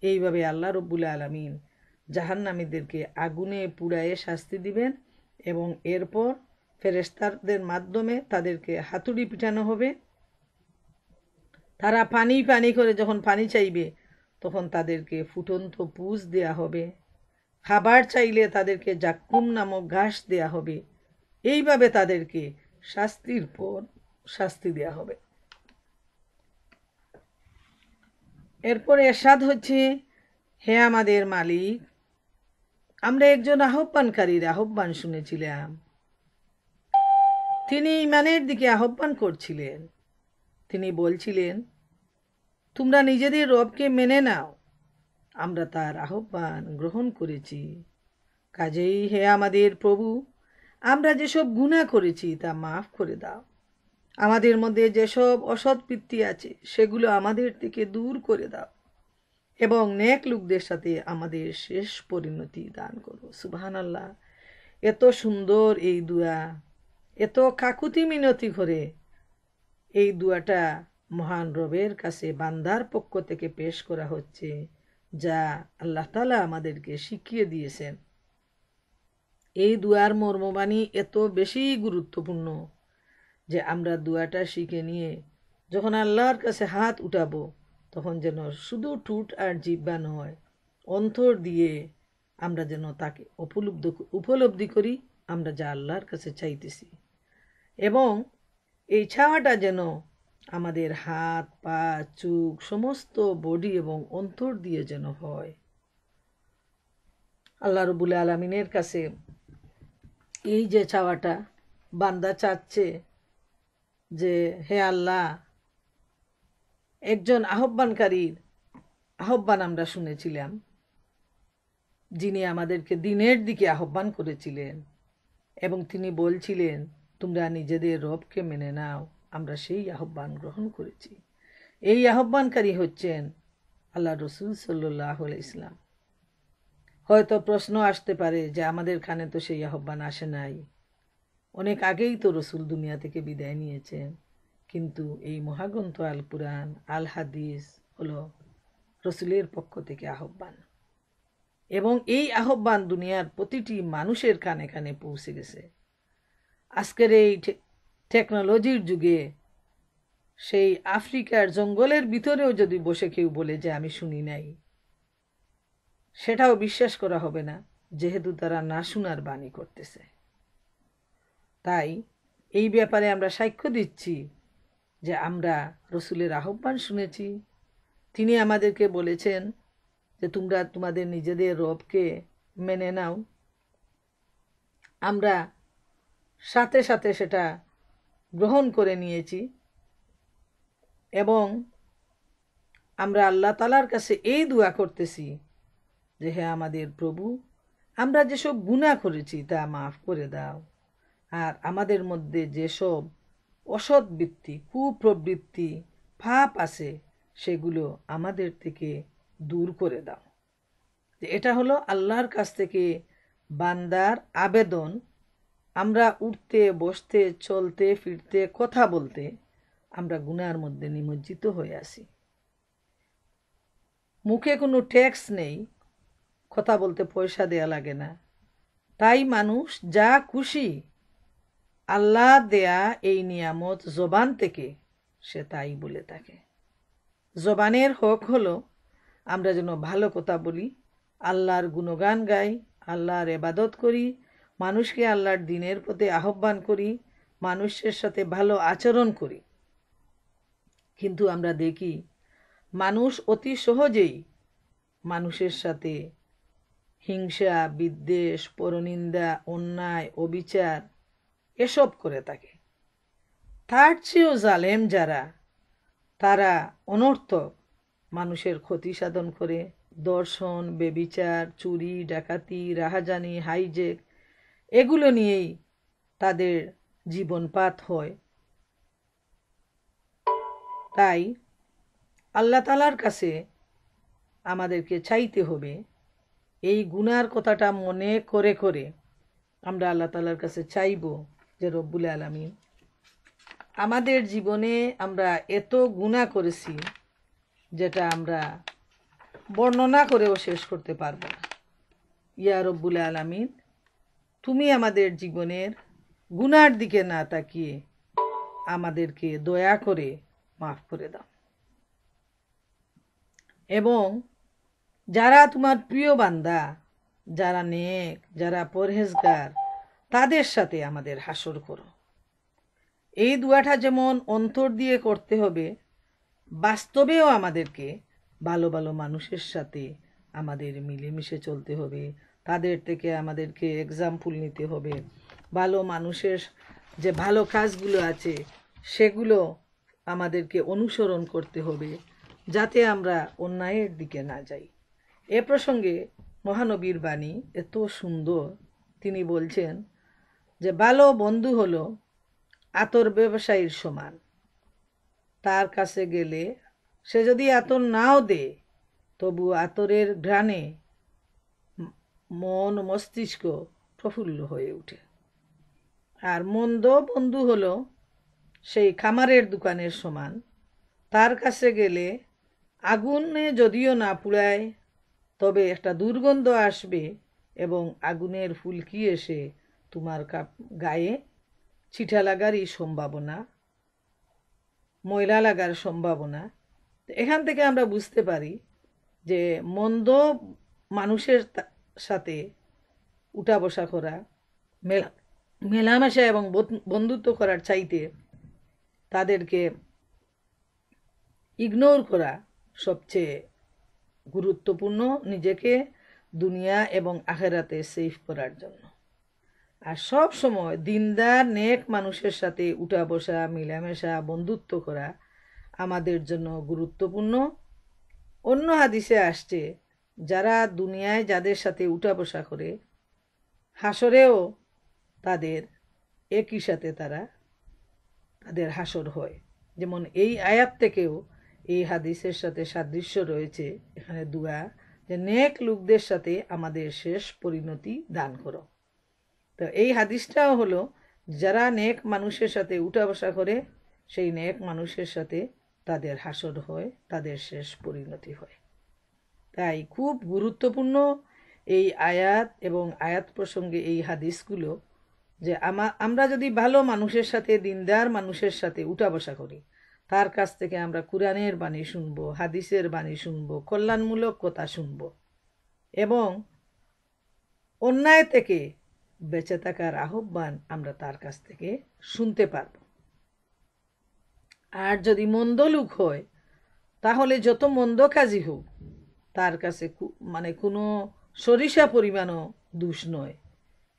এইভাবে আল্লাহ রব্বুল আলামিন জাহান্নামীদেরকে আগুনে পুড়ায়ে শাস্তি দিবেন, এবং এরপর ফেরেশতাদের মাধ্যমে তাদেরকে হাতুড়ি পিটানো হবে। তারা পানি পানি করে যখন পানি চাইবে তখন তাদেরকে ফুটন্ত পুষ দেয়া হবে, খাবার চাইলে তাদেরকে জাক্কুম নামক ঘাস দেয়া হবে। এইভাবে তাদেরকে শাস্তির পর শাস্তি দেয়া হবে। এরপরে এরশাদ হচ্ছে, হে আমাদের মালিক, আমরা একজন আহ্বানকারীর আহ্বান শুনেছিলাম, তিনি ঈমানের দিকে আহ্বান করছিলেন। তিনি বলছিলেন, তোমরা নিজেদের রবকে মেনে নাও, আমরা তার আহ্বান গ্রহণ করেছি। কাজেই হে আমাদের প্রভু, আমরা যেসব গুনাহ করেছি তা মাফ করে দাও। আমাদের মধ্যে যেসব অসৎ বৃত্তি আছে সেগুলো আমাদের থেকে দূর করে দাও, এবং নেক লোকদের সাথে আমাদের শেষ পরিণতি দান করো। সুবহানাল্লাহ। এত সুন্দর এই দোয়া, এত কাকুতি মিনতি করে এই দোয়াটা মহান রবের কাছে বান্দার পক্ষ থেকে পেশ করা হচ্ছে, যা আল্লাহ তাআলা আমাদেরকে শিখিয়ে দিয়েছেন। এই দোয়ার মর্মবাণী এত বেশি গুরুত্বপূর্ণ যে আমরা দোয়াটা শিখে নিয়ে যখন আল্লাহর কাছে হাত উঠাবো তখন যেন শুধু ঠোঁট আর জিহ্বা নয়, অন্তর দিয়ে আমরা যেন তাকে উপলব্ধি করি আমরা যা আল্লাহর কাছে চাইতেছি, এবং এই চাওয়াটা যেন আমাদের হাত, পা, চোখ, সমস্ত বডি এবং অন্তর দিয়ে যেন হয়। আল্লাহ রব্বুল আলামিনের কাছে এই যে চাওয়াটা বান্দা চাচ্ছে যে হে আল্লাহ, একজন আহ্বানকারীর আহ্বান আমরা শুনেছিলাম, যিনি আমাদেরকে দিনের দিকে আহ্বান করেছিলেন এবং তিনি বলছিলেন তোমরা নিজেদের রবকে মেনে নাও। আমরা সেই আহ্বান গ্রহণ করেছি। এই আহ্বানকারী হচ্ছেন আল্লাহ রসুল সাল্লাল্লাহু আলাইহি ইসলাম। হয়তো প্রশ্ন আসতে পারে যে আমাদের কানে তো সেই আহ্বান আসে নাই, অনেক আগেই তো রসুল দুনিয়া থেকে বিদায় নিয়েছেন। কিন্তু এই মহাগ্রন্থ আল কুরআন, আল হাদিস হলো রসুলের পক্ষ থেকে আহ্বান, এবং এই আহ্বান দুনিয়ার প্রতিটি মানুষের কানে কানে পৌঁছে গেছে। আজকের এই টেকনোলজির যুগে সেই আফ্রিকার জঙ্গলের ভিতরেও যদি বসে কেউ বলে যে আমি শুনি নাই, সেটাও বিশ্বাস করা হবে না, যেহেতু তারা না শোনার বাণী করতেছে। তাই এই ব্যাপারে আমরা সাক্ষ্য দিচ্ছি যে আমরা রসুলের আহ্বান শুনেছি। তিনি আমাদেরকে বলেছেন যে তোমরা তোমাদের নিজেদের রবকে মেনে নাও। আমরা সাথে সাথে সেটা গ্রহণ করে নিয়েছি, এবং আমরা আল্লাহ তাআলার কাছে এই দোয়া করতেছি যে হে আমাদের প্রভু, আমরা যেসব গুনাহ করেছি তা মাফ করে দাও, আর আমাদের মধ্যে যেসব অসৎ বৃত্তি, কুপ্রবৃত্তি, পাপ আছে সেগুলো আমাদের থেকে দূর করে দাও। এটা হলো আল্লাহর কাছ থেকে বান্দার আবেদন। আমরা উঠতে, বসতে, চলতে, ফিরতে, কথা বলতে আমরা গুনাহের মধ্যে নিমজ্জিত হয়ে আছি। মুখে কোনো ট্যাক্স নেই, কথা বলতে পয়সা দেয়া লাগে না, তাই মানুষ যা খুশি আল্লাহ দেয়া এই নিয়ামত জবান থেকে সে তাই বলে থাকে। জবানের হক হলো আমরা যেন ভালো কথা বলি, আল্লাহর গুণগান গাই, আল্লাহর ইবাদত করি, মানুষকে আল্লাহর দ্বীনের প্রতি আহ্বান করি, মানুষের সাথে ভালো আচরণ করি। কিন্তু আমরা দেখি মানুষ অতি সহজেই মানুষের সাথে হিংসা, বিদ্বেষ, পরনিন্দা, অন্যায়, অবিচার এসব করে থাকে। তার চেয়েও জালেম যারা, তারা অনর্থক মানুষের ক্ষতি সাধন করে দর্শন, বেবিচার, চুরি, ডাকাতি, রাহাজানি, হাইজেক এগুলো নিয়েই তাদের জীবনপাত হয়। তাই আল্লাহ তাআলার কাছে আমাদেরকে চাইতে হবে, এই গুনার কথাটা মনে করে করে আমরা আল্লাহ তাআলার কাছে চাইব যে রব্বুল আলামিন, আমাদের জীবনে আমরা এত গুনাহ করেছি যেটা আমরা বর্ণনা করেও শেষ করতে পারবো না। ইয়া রব্বুল আলামিন, তুমি আমাদের জীবনের গুনার দিকে না তাকিয়ে আমাদেরকে দয়া করে মাফ করে দাও, এবং যারা তোমার প্রিয় বান্দা, যারা নেক, যারা পরহেজগার, তাদের সাথে আমাদের হাসর করো। এই দোয়াটা যেমন অন্তর দিয়ে করতে হবে, বাস্তবেও আমাদেরকে ভালো ভালো মানুষের সাথে আমাদের মিলেমিশে চলতে হবে, তাদের থেকে আমাদেরকে এক্সাম্পল নিতে হবে। ভালো মানুষের যে ভালো কাজগুলো আছে সেগুলো আমাদেরকে অনুসরণ করতে হবে, যাতে আমরা অন্যায়ের দিকে না যাই। এ প্রসঙ্গে মহানবীর বাণী এত সুন্দর, তিনি বলছেন যে ভালো বন্ধু হলো আতর ব্যবসায়ীর সমান। তার কাছে গেলে সে যদি আতর নাও দে, তবু আতরের ঘ্রাণে মন মস্তিষ্ক প্রফুল্ল হয়ে ওঠে। আর মন্দ বন্ধু হলো সেই খামারের দোকানের সমান। তার কাছে গেলে আগুনে যদিও না পুড়ায়, তবে একটা দুর্গন্ধ আসবে এবং আগুনের ফুলকি এসে তোমার গায়ে চিঠা লাগারই সম্ভাবনা, ময়লা লাগার সম্ভাবনা। এখান থেকে আমরা বুঝতে পারি যে মন্দ মানুষের সাথে উঠা বসা করা, মেলামেশা এবং বন্ধুত্ব করার চাইতে তাদেরকে ইগনোর করা সবচেয়ে গুরুত্বপূর্ণ, নিজেকে দুনিয়া এবং আখেরাতে সেভ করার জন্য। আর সব সময় দিনদার নেক মানুষের সাথে উঠা বসা, মেলামেশা, বন্ধুত্ব করা আমাদের জন্য গুরুত্বপূর্ণ। অন্য হাদিসে আসছে, যারা দুনিয়ায় যাদের সাথে উঠা বসা করে, হাসরেও তাদের একই সাথে তাদের হাসর হয়। যেমন এই আয়াত থেকেও এই হাদিসের সাথে সাদৃশ্য রয়েছে। এখানে দুয়া যে নেক লোকদের সাথে আমাদের শেষ পরিণতি দান করো। তো এই হাদিসটাও হলো, যারা নেক মানুষের সাথে উঠা বসা করে সেই নেক মানুষের সাথে তাদের হাসর হয়, তাদের শেষ পরিণতি হয়। তাই খুব গুরুত্বপূর্ণ এই আয়াত এবং আয়াত প্রসঙ্গে এই হাদিসগুলো, যে আমরা যদি ভালো মানুষের সাথে, দিনদার মানুষের সাথে উঠা বসা করি, তার কাছ থেকে আমরা কুরআনের বাণী শুনবো, হাদিসের বাণী শুনবো, কল্যাণমূলক কথা শুনবো এবং অন্যায় থেকে বেঁচে থাকার আহ্বান আমরা তার কাছ থেকে শুনতে পারব। আর যদি মন্দ লোক হয়, তাহলে যত মন্দ কাজই হোক তার কাছে কোনো সরিষা পরিমাণও দোষ নয়,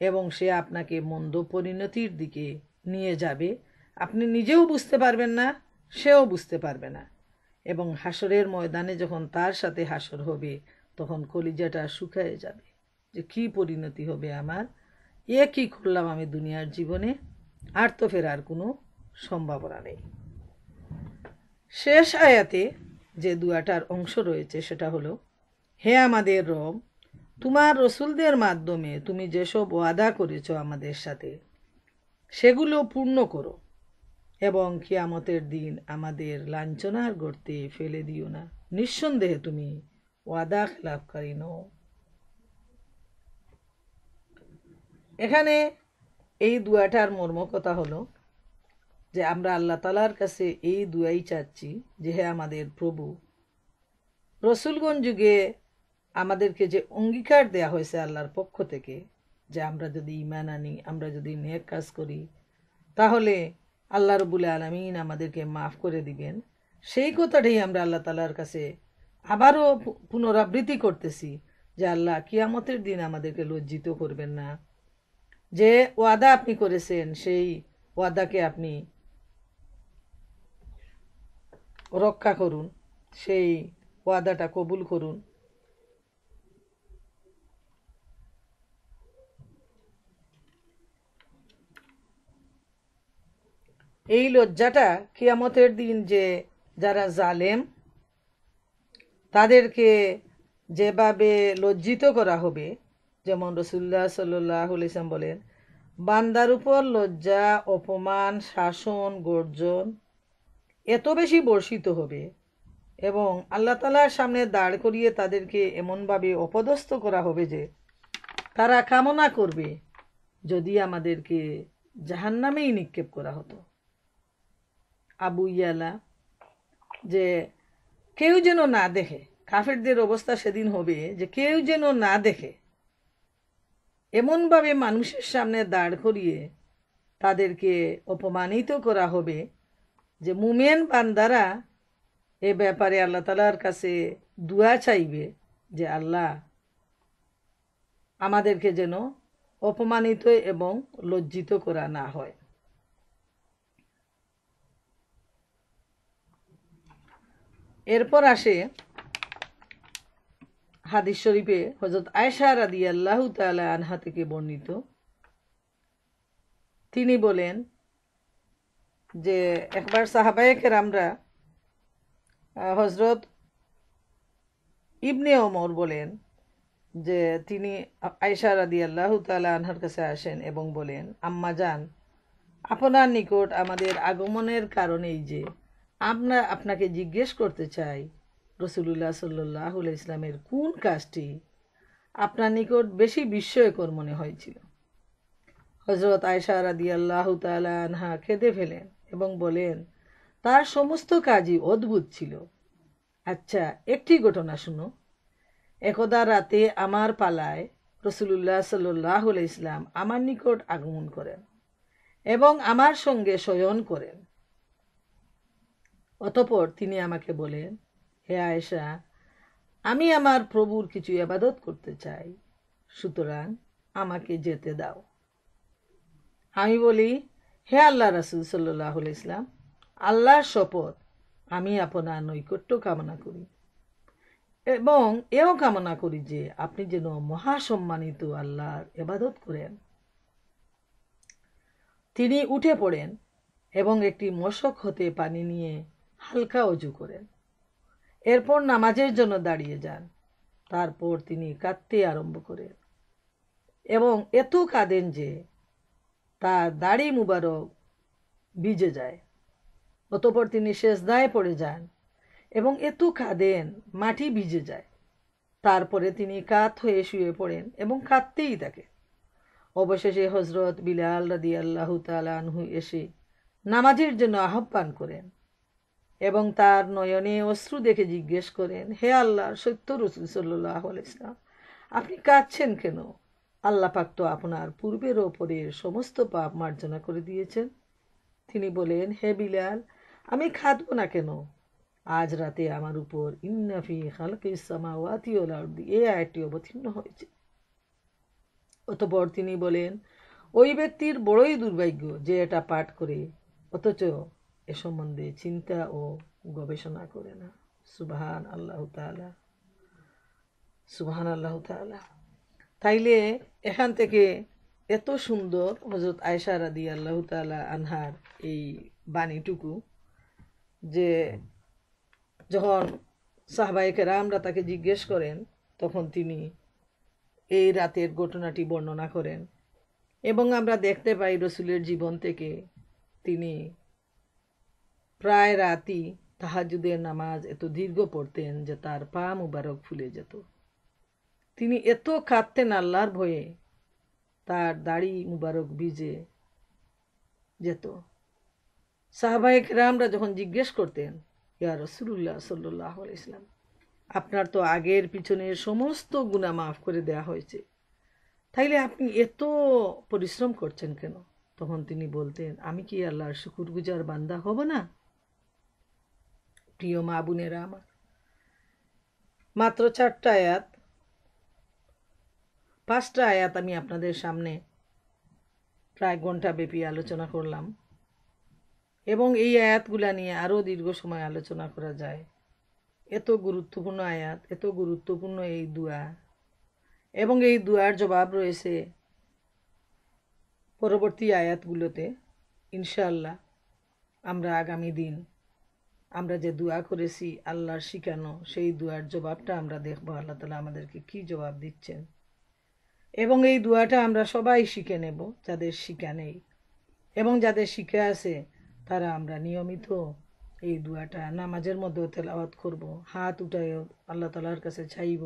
এবং সে আপনাকে মন্দ পরিণতির দিকে নিয়ে যাবে। আপনি নিজেও বুঝতে পারবেন না, সেও বুঝতে পারবে না, এবং হাসরের ময়দানে যখন তার সাথে হাসর হবে, তখন কলিজাটা শুকায়ে যাবে যে কি পরিণতি হবে আমার, কি করলাম আমি দুনিয়ার জীবনে, আর তো ফেরার কোনো সম্ভাবনা নেই। শেষ আয়াতে যে দুয়াটার অংশ রয়েছে সেটা হলো, হে আমাদের রব, তোমার রসুলদের মাধ্যমে তুমি যেসব ওয়াদা করেছ আমাদের সাথে, সেগুলো পূর্ণ করো এবং কিয়ামতের দিন আমাদের লাঞ্ছনার গর্তে ফেলে দিও না। নিঃসন্দেহে তুমি ওয়াদা খেলাপকারী নও। এখানে এই দুয়াটার মর্ম কথা হলো যে আমরা আল্লাহ তাআলার কাছে এই দুয়াই চাচ্ছি যে, হে আমাদের প্রভু, রসুলগঞ্জ যুগে আমাদেরকে যে অঙ্গীকার দেয়া হয়েছে আল্লাহর পক্ষ থেকে, যে আমরা যদি ঈমান আনি, আমরা যদি নেক কাজ করি, তাহলে আল্লাহ রাব্বুল আলামিন আমাদেরকে মাফ করে দিবেন, সেই কথাটাই আমরা আল্লাহ তাআলার কাছে আবারও পুনরাবৃত্তি করতেছি যে আল্লাহ কিয়ামতের দিন আমাদেরকে লজ্জিত করবেন না। যে ওয়াদা আপনি করেছেন সেই ওয়াদাকে আপনি রক্ষা করুন, সেই ওয়াদাটা কবুল করুন। এই লজ্জাটা কিয়ামতের দিন যে যারা জালেম তাদেরকে যেভাবে লজ্জিত করা হবে, যেমন রাসূলুল্লাহ সাল্লাল্লাহু আলাইহি ওয়াসাল্লাম বলেন, বান্দার উপর লজ্জা, অপমান, শাসন, গর্জন এত বেশি বর্ষিত হবে এবং আল্লাহ তাআলার সামনে দাঁড় করিয়ে তাদেরকে এমনভাবে অপদস্থ করা হবে যে তারা কামনা করবে যদি আমাদেরকে জাহান্নামেই নিক্ষেপ করা হতো। আবু ইয়ালা, যে কেউ যেন না দেখে, কাফেরদের অবস্থা সেদিন হবে যে কেউ যেন না দেখে, এমনভাবে মানুষের সামনে দাঁড় করিয়ে তাদেরকে অপমানিত করা হবে যে মুমিন বান্দারা এ ব্যাপারে আল্লাহ তাআলার কাছে দুয়া চাইবে যে আল্লাহ আমাদেরকে যেন অপমানিত এবং লজ্জিত করা না হয়। এরপর আসে হাদিস শরীফে হযরত আয়েশা রাদিয়াল্লাহু তাআলা আনহা থেকে বর্ণিত, তিনি বলেন যে একবার সাহাবায়ে কেরামরা হযরত ইবনে ওমর বলেন যে তিনি আয়েশা রাদিয়াল্লাহু তাআলা আনহার কাছে আসেন এবং বলেন, আম্মা জান, আপনার নিকট আমাদের আগমনের কারণেই যে আমরা আপনাকে জিজ্ঞেস করতে চাই, রাসূলুল্লাহ সাল্লাল্লাহু আলাইহি ওয়াসাল্লামের কোন কাজটি আপনার নিকট বেশি বিস্ময়কর মনে হয়েছিল? হযরত আয়েশা রাদিয়াল্লাহু তাআলা আনহা কেঁদে ফেলেন এবং বলেন, তার সমস্ত কাজই অদ্ভুত ছিল। আচ্ছা, একটি ঘটনা শুনো। একদা রাতে আমার পালায় রাসূলুল্লাহ সাল্লাল্লাহু আলাইহি ইসলাম আমার নিকট আগমন করেন এবং আমার সঙ্গে শয়ন করেন। অতঃপর তিনি আমাকে বলেন, হে আয়েশা, আমি আমার প্রভুর কিছু ইবাদত করতে চাই, সুতরাং আমাকে যেতে দাও। আমি বলি, হে আল্লাহ রাসূল সাল্লাল্লাহু আলাইহি ইসলাম, আল্লাহর শপথ, আমি আপনার নৈকট্য কামনা করি এবং এও কামনা করি যে আপনি যেন মহাসম্মানিত আল্লাহর ইবাদত করেন। তিনি উঠে পড়েন এবং একটি মশক হতে পানি নিয়ে হালকা অজু করেন। এরপর নামাজের জন্য দাঁড়িয়ে যান। তারপর তিনি কাঁদতে আরম্ভ করেন এবং এত কাঁদেন যে তার দাড়ি মুবারক ভিজে যায়। অতঃপর তিনি সেজদায় পড়ে যান এবং এত কাঁদেন মাটি ভিজে যায়। তারপরে তিনি কাত হয়ে শুয়ে পড়েন এবং কাঁদতেই থাকেন। অবশেষে হযরত বিলাল রাদিয়াল্লাহু তাআলা আনহু এসে নামাজের জন্য আহ্বান করেন এবং তার নয়নে অশ্রু দেখে জিজ্ঞেস করেন, হে আল্লাহর সত্য রাসূল সাল্লাল্লাহু আলাইহি ওয়াসাল্লাম, আপনি কাঁদছেন কেন? আল্লাহ পাক তো আপনার পূর্বের ও পরের সমস্ত পাপ মার্জনা করে দিয়েছেন। তিনি বলেন, হে বিলাল, আমি কাঁদব না কেন? আজ রাতে আমার উপর ইন্না ফি খালকিস সামাওয়াতি ওয়াল আরদি এই আয়াতটি অবতীর্ণ হয়েছে। অতঃপর তিনি বলেন, ওই ব্যক্তির বড়ই দুর্ভাগ্য যে এটা পাঠ করে অথচ এ সম্বন্ধে চিন্তা ও গবেষণা করে না। সুবহান আল্লাহ তাআলা, সুবহান আল্লাহ তাআলা। তাইলে এখান থেকে এত সুন্দর হযরত আয়েশা রাদিয়াল্লাহু তাআলা আনহার এই বাণীটুকু, যে যখন সাহাবায়ে কেরামরা তাকে জিজ্ঞেস করেন তখন তিনি এই রাতের ঘটনাটি বর্ণনা করেন এবং আমরা দেখতে পাই রসুলের জীবন থেকে তিনি প্রায় রাতই তাহাজ্জুদের নামাজ এত দীর্ঘ পড়তেন যে তার পা মুবারক ফুলে যেত। তিনি এত কাঁদতেন আল্লাহর ভয়ে, তার দাড়ি মুবারক ভিজে যেত। সাহাবায়ে কেরামরা যখন জিজ্ঞেস করতেন, ইয়া রাসূলুল্লাহ সাল্লাল্লাহু আলাইহি ওয়াসাল্লাম, আপনার তো আগের পিছনের সমস্ত গুনাহ মাফ করে দেয়া হয়েছে, তাইলে আপনি এত পরিশ্রম করছেন কেন? তখন তিনি বলতেন, আমি কি আল্লাহর শুকরগুজার বান্দা হব না? প্রিয় মা বোনেরা আমার, মাত্র 4টা আয়াত, 5টা আয়াত আমি আপনাদের সামনে প্রায় ঘন্টা ব্যাপী আলোচনা করলাম এবং এই আয়াতগুলা নিয়ে আরও দীর্ঘ সময় আলোচনা করা যায়। এত গুরুত্বপূর্ণ আয়াত, এত গুরুত্বপূর্ণ এই দোয়া এবং এই দোয়ার জবাব রয়েছে পরবর্তী আয়াতগুলোতে। ইনশাআল্লাহ আমরা আগামী দিন আমরা যে দোয়া করেছি আল্লাহর শিখানো, সেই দোয়ার জবাবটা আমরা দেখব আল্লাহ তাআলা আমাদেরকে কি জবাব দিচ্ছেন। এবং এই দোয়াটা আমরা সবাই শিখে নেব, যাদের শিখা নেই, এবং যাদের শিখে আছে তারা আমরা নিয়মিত এই দোয়াটা নামাজের মধ্যেও তেলাওয়াত করব, হাত উঠায় আল্লাহ তাআলার কাছে চাইব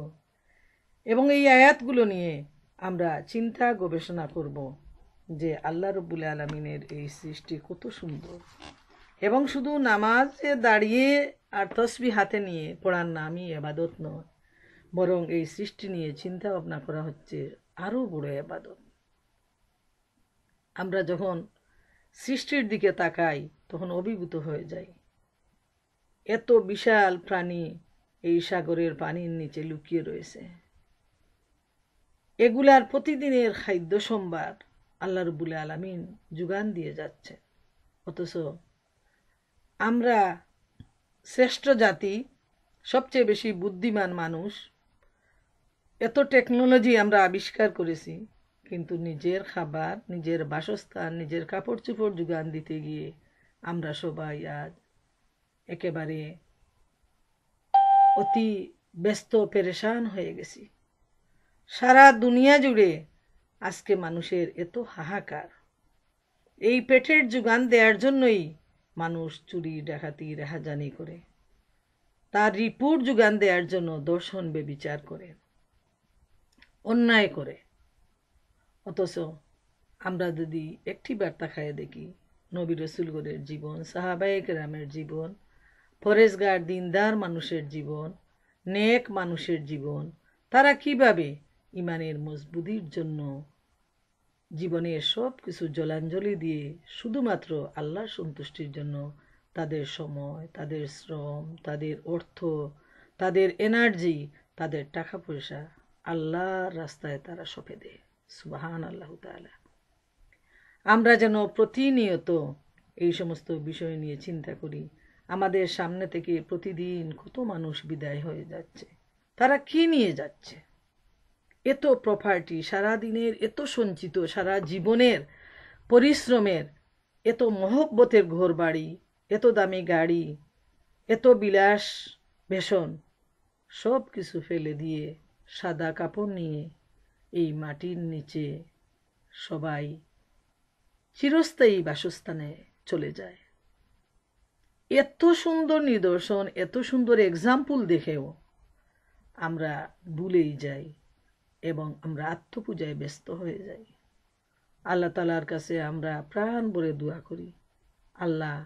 এবং এই আয়াতগুলো নিয়ে আমরা চিন্তা গবেষণা করব যে আল্লাহ রাব্বুল আলামিনের এই সৃষ্টি কত সুন্দর। এবং শুধু নামাজে দাঁড়িয়ে আর তসবিহ হাতে নিয়ে পড়ার নামই ইবাদত নয়, বরং এই সৃষ্টি নিয়ে চিন্তা ভাবনা করা হচ্ছে আরও বড় ইবাদত। আমরা যখন সৃষ্টির দিকে তাকাই তখন অভিভূত হয়ে যাই। এত বিশাল প্রাণী এই সাগরের পানির নিচে লুকিয়ে রয়েছে। এগুলার প্রতিদিনের খাদ্য সম্ভার আল্লাহ রাব্বুল আলামিন যোগান দিয়ে যাচ্ছে। অথচ আমরা শ্রেষ্ঠ জাতি, সবচেয়ে বেশি বুদ্ধিমান মানুষ, এত টেকনোলজি আমরা আবিষ্কার করেছি, কিন্তু নিজের খাবার, নিজের বাসস্থান, নিজের কাপড় চোপড় যোগান দিতে গিয়ে আমরা সবাই আজ একেবারে অতি ব্যস্ত পেরেশান হয়ে গেছি। সারা দুনিয়া জুড়ে আজকে মানুষের এত হাহাকার। এই পেটের যোগান দেওয়ার জন্যই মানুষ চুরি, ডাকাতি, রাহাজানি করে। তার রিপোর্ট যোগান দেওয়ার জন্য দর্শন ব্যভিচার করে, অন্যায় করে। অথচ আমরা যদি একটি বার্তা খাইয়ে দেখি নবী রসুলগণের জীবন, সাহাবায়ে কেরামের জীবন, পরেজগার দিনদার মানুষের জীবন, নেক মানুষের জীবন, তারা কিভাবে ইমানের মজবুতির জন্য জীবনের সব কিছু জলাঞ্জলি দিয়ে শুধুমাত্র আল্লাহর সন্তুষ্টির জন্য তাদের সময়, তাদের শ্রম, তাদের অর্থ, তাদের এনার্জি, তাদের টাকা পয়সা আল্লাহর রাস্তায় তারা সঁপে দেয়। সুবহান আল্লাহ তাআলা। আমরা যেন প্রতিনিয়ত এই সমস্ত বিষয় নিয়ে চিন্তা করি। আমাদের সামনে থেকে প্রতিদিন কত মানুষ বিদায় হয়ে যাচ্ছে, তারা কি নিয়ে যাচ্ছে? এত প্রপার্টি, সারাদিনের এত সঞ্চিত, সারা জীবনের পরিশ্রমের এত মহব্বতের ঘর বাড়ি, এত দামি গাড়ি, এত বিলাস ভেষণ, সব কিছু ফেলে দিয়ে সাদা কাপড় নিয়ে এই মাটির নিচে সবাই চিরস্থায়ী বাসস্থানে চলে যায়। এত সুন্দর নিদর্শন, এত সুন্দর এক্সাম্পল দেখেও আমরা ভুলেই যাই এবং আমরা আত্মপূজায় ব্যস্ত হয়ে যাই। আল্লাহ তাআলার কাছে আমরা প্রাণ ভরে দোয়া করি, আল্লাহ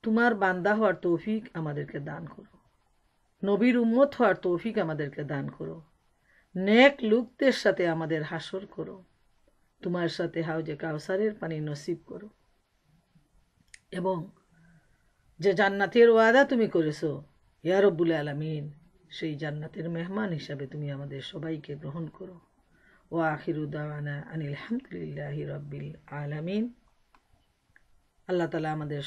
তোমার বান্দা হওয়ার তৌফিক আমাদেরকে দান করো, নবীর উম্মত হওয়ার তৌফিক আমাদেরকে দান করো, নেক লোকদের সাথে আমাদের হাসর করো, তোমার সাথে হাউজে কাউসারের পানি নসিব করো, এবং যে জান্নাতের ওয়াদা তুমি করেছো ইয়া রব্বুল আলামিন, সেই জান্নাতের মেহমান হিসাবে তুমি আমাদের সবাইকে গ্রহণ করো। ও আখিরু দাওয়ানা আনিল হামদুলিল্লাহি রাব্বিল আলামিন। আল্লাহ তাআলা আমাদের